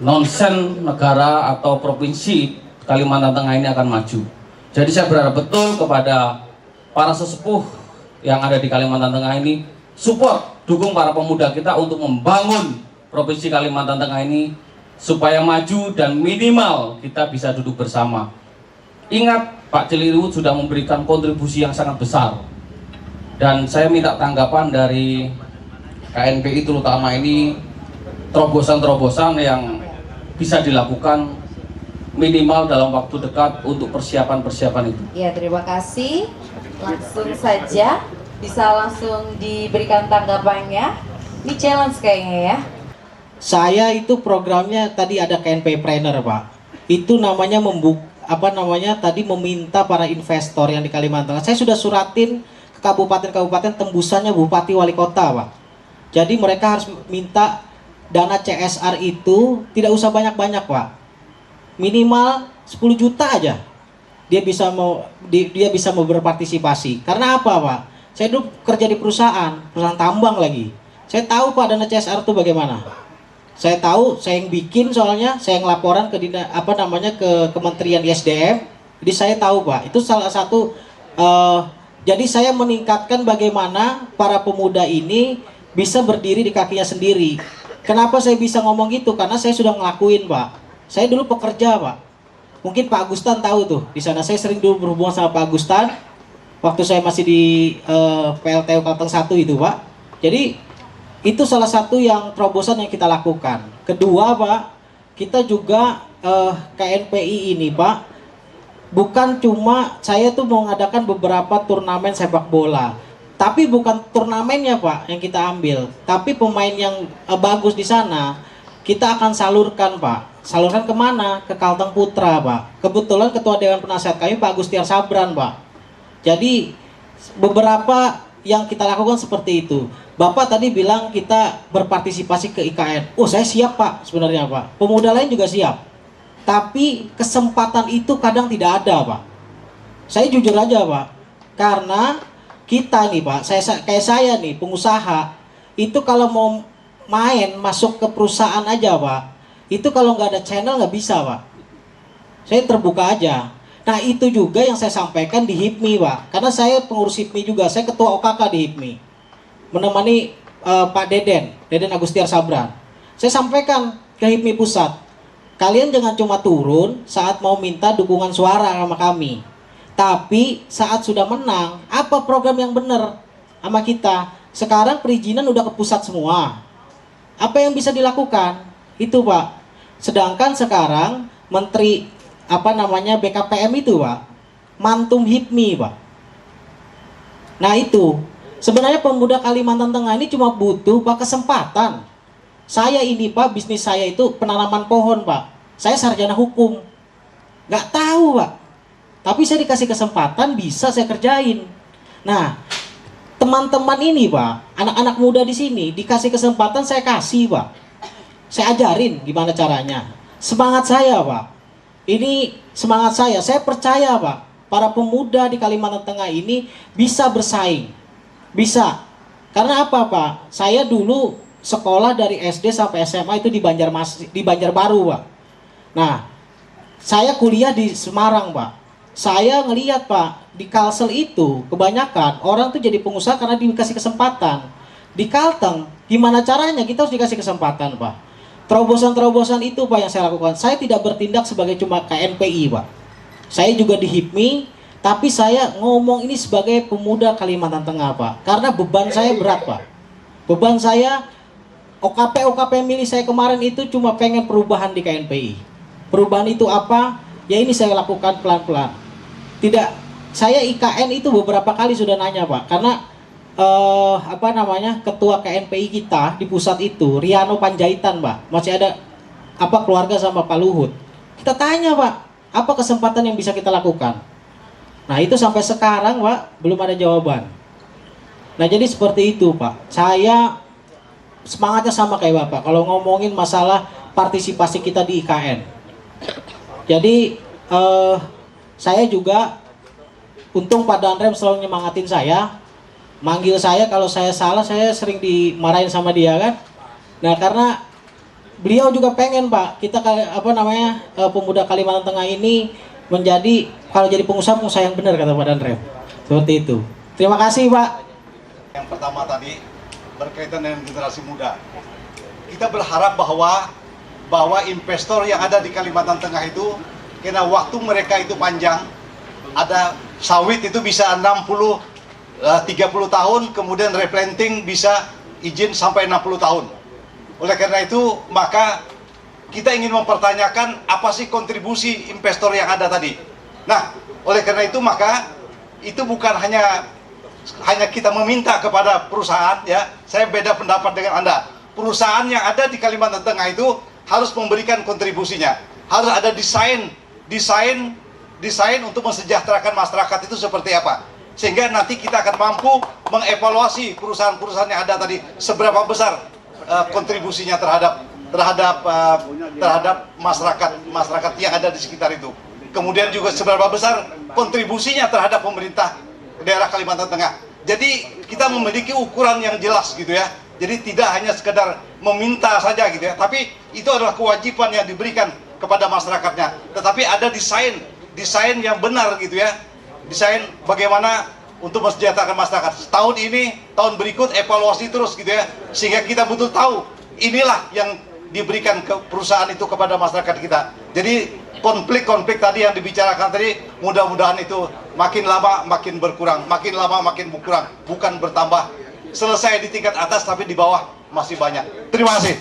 nonsen negara atau provinsi Kalimantan Tengah ini akan maju. Jadi saya berharap betul kepada para sesepuh yang ada di Kalimantan Tengah ini, support, dukung para pemuda kita untuk membangun provinsi Kalimantan Tengah ini supaya maju dan minimal kita bisa duduk bersama. Ingat, Pak Cilik Riwut sudah memberikan kontribusi yang sangat besar. Dan saya minta tanggapan dari KNPI terutama ini, terobosan-terobosan yang bisa dilakukan minimal dalam waktu dekat untuk persiapan-persiapan itu. Ya, terima kasih. Langsung saja bisa langsung diberikan tanggapannya. Ini challenge kayaknya ya. Saya itu programnya tadi ada KNP Trainer, Pak. Itu namanya tadi meminta para investor yang di Kalimantan. Saya sudah suratin ke kabupaten-kabupaten tembusannya bupati wali kota, Pak. Jadi mereka harus minta dana CSR itu tidak usah banyak-banyak, Pak. Minimal 10 juta aja. Dia bisa mau berpartisipasi. Karena apa, Pak? Saya dulu kerja di perusahaan tambang lagi. Saya tahu Pak dana CSR itu bagaimana. Saya tahu, saya yang bikin soalnya, saya yang laporan ke ke Kementerian ISDM. Jadi saya tahu Pak, itu salah satu. Jadi saya meningkatkan bagaimana para pemuda ini bisa berdiri di kakinya sendiri. Kenapa saya bisa ngomong gitu? Karena saya sudah ngelakuin Pak. Saya dulu pekerja Pak. Mungkin Pak Agustan tahu tuh. Di sana saya sering dulu berhubungan sama Pak Agustan. Waktu saya masih di PLTU Kalteng 1 itu Pak. Jadi itu salah satu yang terobosan yang kita lakukan. Kedua Pak, kita juga KNPI ini Pak bukan cuma saya tuh mau mengadakan beberapa turnamen sepak bola. Tapi bukan turnamennya Pak yang kita ambil, tapi pemain yang bagus di sana kita akan salurkan Pak. Salurkan kemana? Ke Kalteng Putra Pak. Kebetulan Ketua Dewan Penasihat kami Pak Agustiar Sabran Pak. Jadi beberapa yang kita lakukan seperti itu. Bapak tadi bilang kita berpartisipasi ke IKN. Oh saya siap Pak sebenarnya Pak. Pemuda lain juga siap. Tapi kesempatan itu kadang tidak ada Pak. Saya jujur aja Pak. Karena kita nih Pak, kayak saya nih pengusaha, itu kalau mau main masuk ke perusahaan aja Pak, itu kalau nggak ada channel nggak bisa Pak. Saya terbuka aja. Nah itu juga yang saya sampaikan di HIPMI Pak, karena saya pengurus HIPMI juga, saya ketua OKK di HIPMI, menemani Pak Deden Agustiar Sabran. Saya sampaikan ke HIPMI pusat, kalian jangan cuma turun saat mau minta dukungan suara sama kami. Tapi saat sudah menang, apa program yang benar sama kita? Sekarang perizinan udah ke pusat semua. Apa yang bisa dilakukan? Itu Pak. Sedangkan sekarang Menteri BKPM itu Pak, mantum HIPMI Pak. Nah itu, sebenarnya pemuda Kalimantan Tengah ini cuma butuh Pak kesempatan. Saya ini Pak, bisnis saya itu penanaman pohon Pak. Saya sarjana hukum. Nggak tahu Pak. Tapi saya dikasih kesempatan, bisa saya kerjain. Nah, teman-teman ini Pak, anak-anak muda di sini dikasih kesempatan, saya kasih Pak. Saya ajarin gimana caranya. Semangat saya Pak. Ini semangat saya percaya Pak, para pemuda di Kalimantan Tengah ini bisa bersaing. Bisa. Karena apa Pak? Saya dulu sekolah dari SD sampai SMA itu di Banjarbaru Pak. Nah, saya kuliah di Semarang Pak. Saya ngelihat Pak, di Kalsel itu kebanyakan orang tuh jadi pengusaha karena dikasih kesempatan. Di Kalteng, gimana caranya? Kita harus dikasih kesempatan Pak. Terobosan-terobosan itu Pak yang saya lakukan. Saya tidak bertindak sebagai cuma KNPI Pak. Saya juga di HIPMI, tapi saya ngomong ini sebagai pemuda Kalimantan Tengah Pak. Karena beban saya berat Pak. Beban saya, OKP milih saya kemarin itu cuma pengen perubahan di KNPI. Perubahan itu apa? Ya ini saya lakukan pelan-pelan. Tidak, saya IKN itu beberapa kali sudah nanya Pak, karena ketua KNPI kita di pusat itu Riano Panjaitan Pak, masih ada keluarga sama Pak Luhut. Kita tanya Pak, apa kesempatan yang bisa kita lakukan? Nah itu sampai sekarang Pak belum ada jawaban. Nah jadi seperti itu Pak. Saya semangatnya sama kayak Bapak kalau ngomongin masalah partisipasi kita di IKN. Jadi saya juga, untung Pak Danrem selalu nyemangatin saya, manggil saya kalau saya salah, saya sering dimarahin sama dia kan. Nah karena beliau juga pengen Pak, kita pemuda Kalimantan Tengah ini menjadi, kalau jadi pengusaha yang benar kata Pak Danrem. Seperti itu. Terima kasih Pak. Yang pertama tadi berkaitan dengan generasi muda. Kita berharap bahwa investor yang ada di Kalimantan Tengah itu, karena waktu mereka itu panjang, ada sawit itu bisa 30 tahun, kemudian replanting bisa izin sampai 60 tahun. Oleh karena itu, maka kita ingin mempertanyakan apa sih kontribusi investor yang ada tadi. Nah, oleh karena itu maka itu bukan hanya kita meminta kepada perusahaan ya. Saya beda pendapat dengan Anda. Perusahaan yang ada di Kalimantan Tengah itu harus memberikan kontribusinya. Harus ada desain untuk mensejahterakan masyarakat itu seperti apa, sehingga nanti kita akan mampu mengevaluasi perusahaan-perusahaan yang ada tadi seberapa besar kontribusinya terhadap masyarakat yang ada di sekitar itu. Kemudian juga seberapa besar kontribusinya terhadap pemerintah daerah Kalimantan Tengah. Jadi kita memiliki ukuran yang jelas gitu ya. Jadi tidak hanya sekedar meminta saja gitu ya, tapi itu adalah kewajiban yang diberikan kepada masyarakatnya. Tetapi ada desain yang benar gitu ya. Desain bagaimana untuk mensejahterakan masyarakat. Tahun ini, tahun berikut evaluasi terus gitu ya. Sehingga kita betul tahu inilah yang diberikan ke perusahaan itu kepada masyarakat kita. Jadi konflik-konflik tadi yang dibicarakan tadi, mudah-mudahan itu makin lama makin berkurang, makin lama makin berkurang, bukan bertambah. Selesai di tingkat atas tapi di bawah masih banyak. Terima kasih.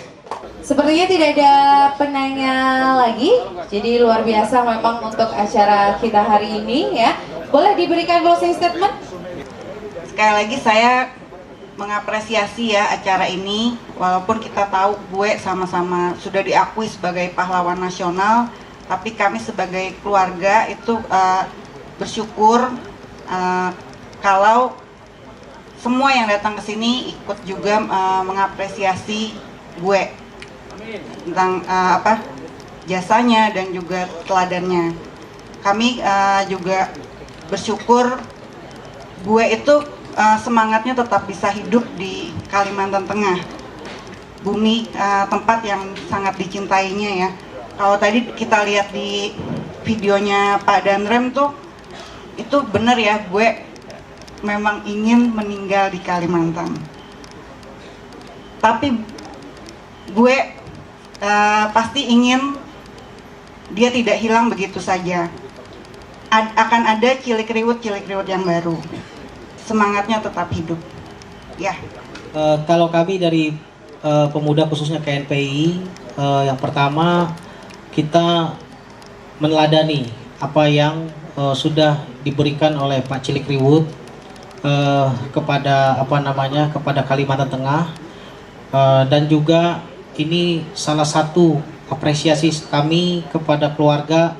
Sepertinya tidak ada penanya lagi, jadi luar biasa memang untuk acara kita hari ini ya. Boleh diberikan closing statement? Sekali lagi saya mengapresiasi ya acara ini, walaupun kita tahu gue sama-sama sudah diakui sebagai pahlawan nasional, tapi kami sebagai keluarga itu bersyukur kalau semua yang datang ke sini ikut juga mengapresiasi gue tentang jasanya dan juga teladannya. Kami juga bersyukur gue itu semangatnya tetap bisa hidup di Kalimantan Tengah, bumi tempat yang sangat dicintainya ya. Kalau tadi kita lihat di videonya Pak Danrem tuh, itu bener ya, gue memang ingin meninggal di Kalimantan. Tapi gue pasti ingin dia tidak hilang begitu saja. Akan ada cilik riwut yang baru. Semangatnya tetap hidup. Ya. Kalau kami dari pemuda khususnya KNPI, yang pertama kita meneladani apa yang sudah diberikan oleh Pak Cilik Riwut kepada kepada Kalimantan Tengah, dan juga ini salah satu apresiasi kami kepada keluarga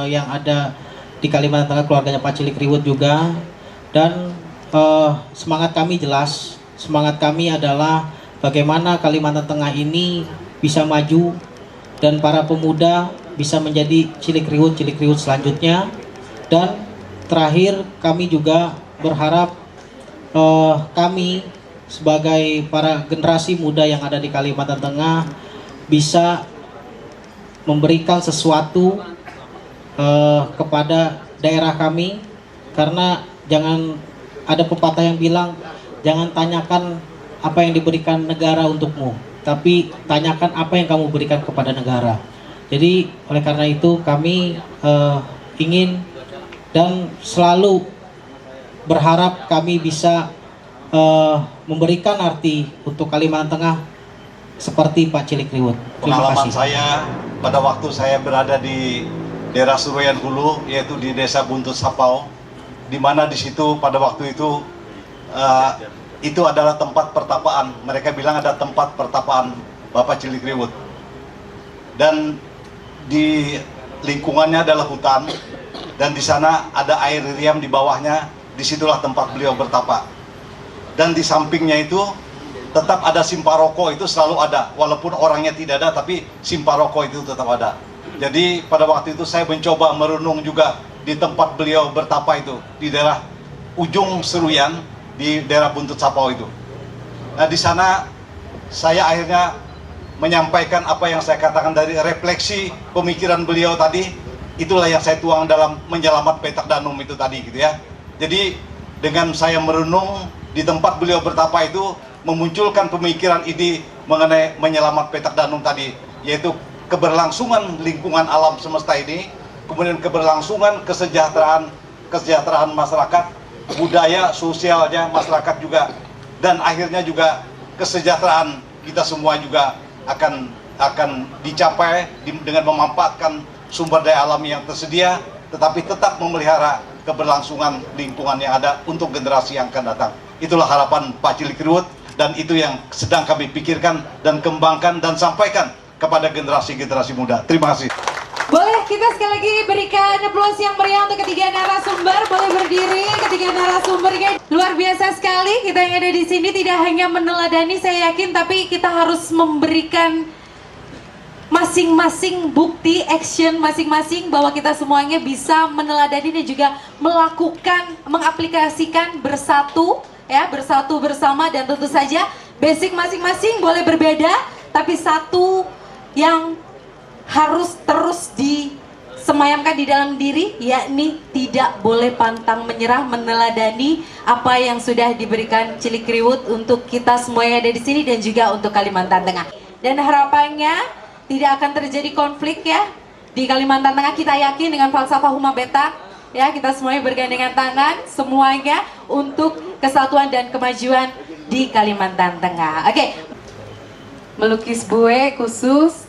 yang ada di Kalimantan Tengah, keluarganya Pak Cilik Riwut juga. Dan semangat kami jelas, semangat kami adalah bagaimana Kalimantan Tengah ini bisa maju dan para pemuda bisa menjadi cilik riwut selanjutnya. Dan terakhir kami juga berharap kami sebagai para generasi muda yang ada di Kalimantan Tengah bisa memberikan sesuatu kepada daerah kami, karena jangan ada pepatah yang bilang jangan tanyakan apa yang diberikan negara untukmu, tapi tanyakan apa yang kamu berikan kepada negara. Jadi oleh karena itu kami ingin dan selalu berharap kami bisa memberikan arti untuk Kalimantan Tengah seperti Pak Cilik Riwut. Terima Pengalaman kasih. saya pada waktu saya berada di daerah Suruyan Hulu, yaitu di Desa Buntut Sapau, di mana di situ pada waktu itu adalah tempat pertapaan. Mereka bilang ada tempat pertapaan Bapak Cilik Riwut. Dan di lingkungannya adalah hutan, dan di sana ada air riam di bawahnya. Disitulah tempat beliau bertapa. Dan di sampingnya itu tetap ada simparoko, itu selalu ada, walaupun orangnya tidak ada, tapi simparoko itu tetap ada. Jadi pada waktu itu saya mencoba merenung juga di tempat beliau bertapa itu, di daerah ujung Seruyan, di daerah Buntut Sapau itu. Nah di sana saya akhirnya menyampaikan apa yang saya katakan dari refleksi pemikiran beliau tadi. Itulah yang saya tuang dalam Menyelamat Petak Danum itu tadi gitu ya. Jadi dengan saya merenung di tempat beliau bertapa itu, memunculkan pemikiran ini mengenai Menyelamat Petak Danum tadi, yaitu keberlangsungan lingkungan alam semesta ini, kemudian keberlangsungan kesejahteraan masyarakat, budaya sosialnya masyarakat juga, dan akhirnya juga kesejahteraan kita semua juga akan dicapai dengan memanfaatkan sumber daya alam yang tersedia, tetapi tetap memelihara keberlangsungan lingkungan yang ada untuk generasi yang akan datang. Itulah harapan Pak Cilik Riwut, dan itu yang sedang kami pikirkan dan kembangkan dan sampaikan kepada generasi-generasi muda. Terima kasih. Boleh kita sekali lagi berikan aplaus yang meriah untuk ketiga narasumber. Boleh berdiri ketiga narasumbernya. Luar biasa sekali kita yang ada di sini, tidak hanya meneladani saya yakin, tapi kita harus memberikan masing-masing bukti action masing-masing bahwa kita semuanya bisa meneladani dan juga melakukan, mengaplikasikan bersatu ya, bersatu bersama. Dan tentu saja basic masing-masing boleh berbeda, tapi satu yang harus terus disemayamkan di dalam diri, yakni tidak boleh pantang menyerah, meneladani apa yang sudah diberikan Cilik Riwut untuk kita semua yang ada di sini dan juga untuk Kalimantan Tengah. Dan harapannya tidak akan terjadi konflik ya di Kalimantan Tengah. Kita yakin dengan falsafah Huma Beta ya, kita semuanya bergandengan tangan semuanya untuk kesatuan dan kemajuan di Kalimantan Tengah. Oke. melukis bue khusus.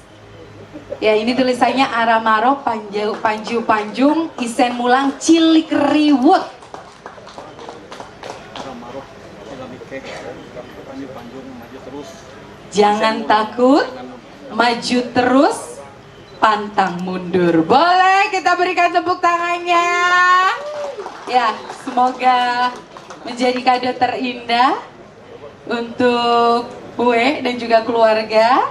Ya, ini tulisannya Aramaro Panju Panjung Isen Mulang Cilik Riwut. Jangan takut, maju terus, pantang mundur. Boleh kita berikan tepuk tangannya. Ya, semoga menjadi kado terindah untuk Bue dan juga keluarga.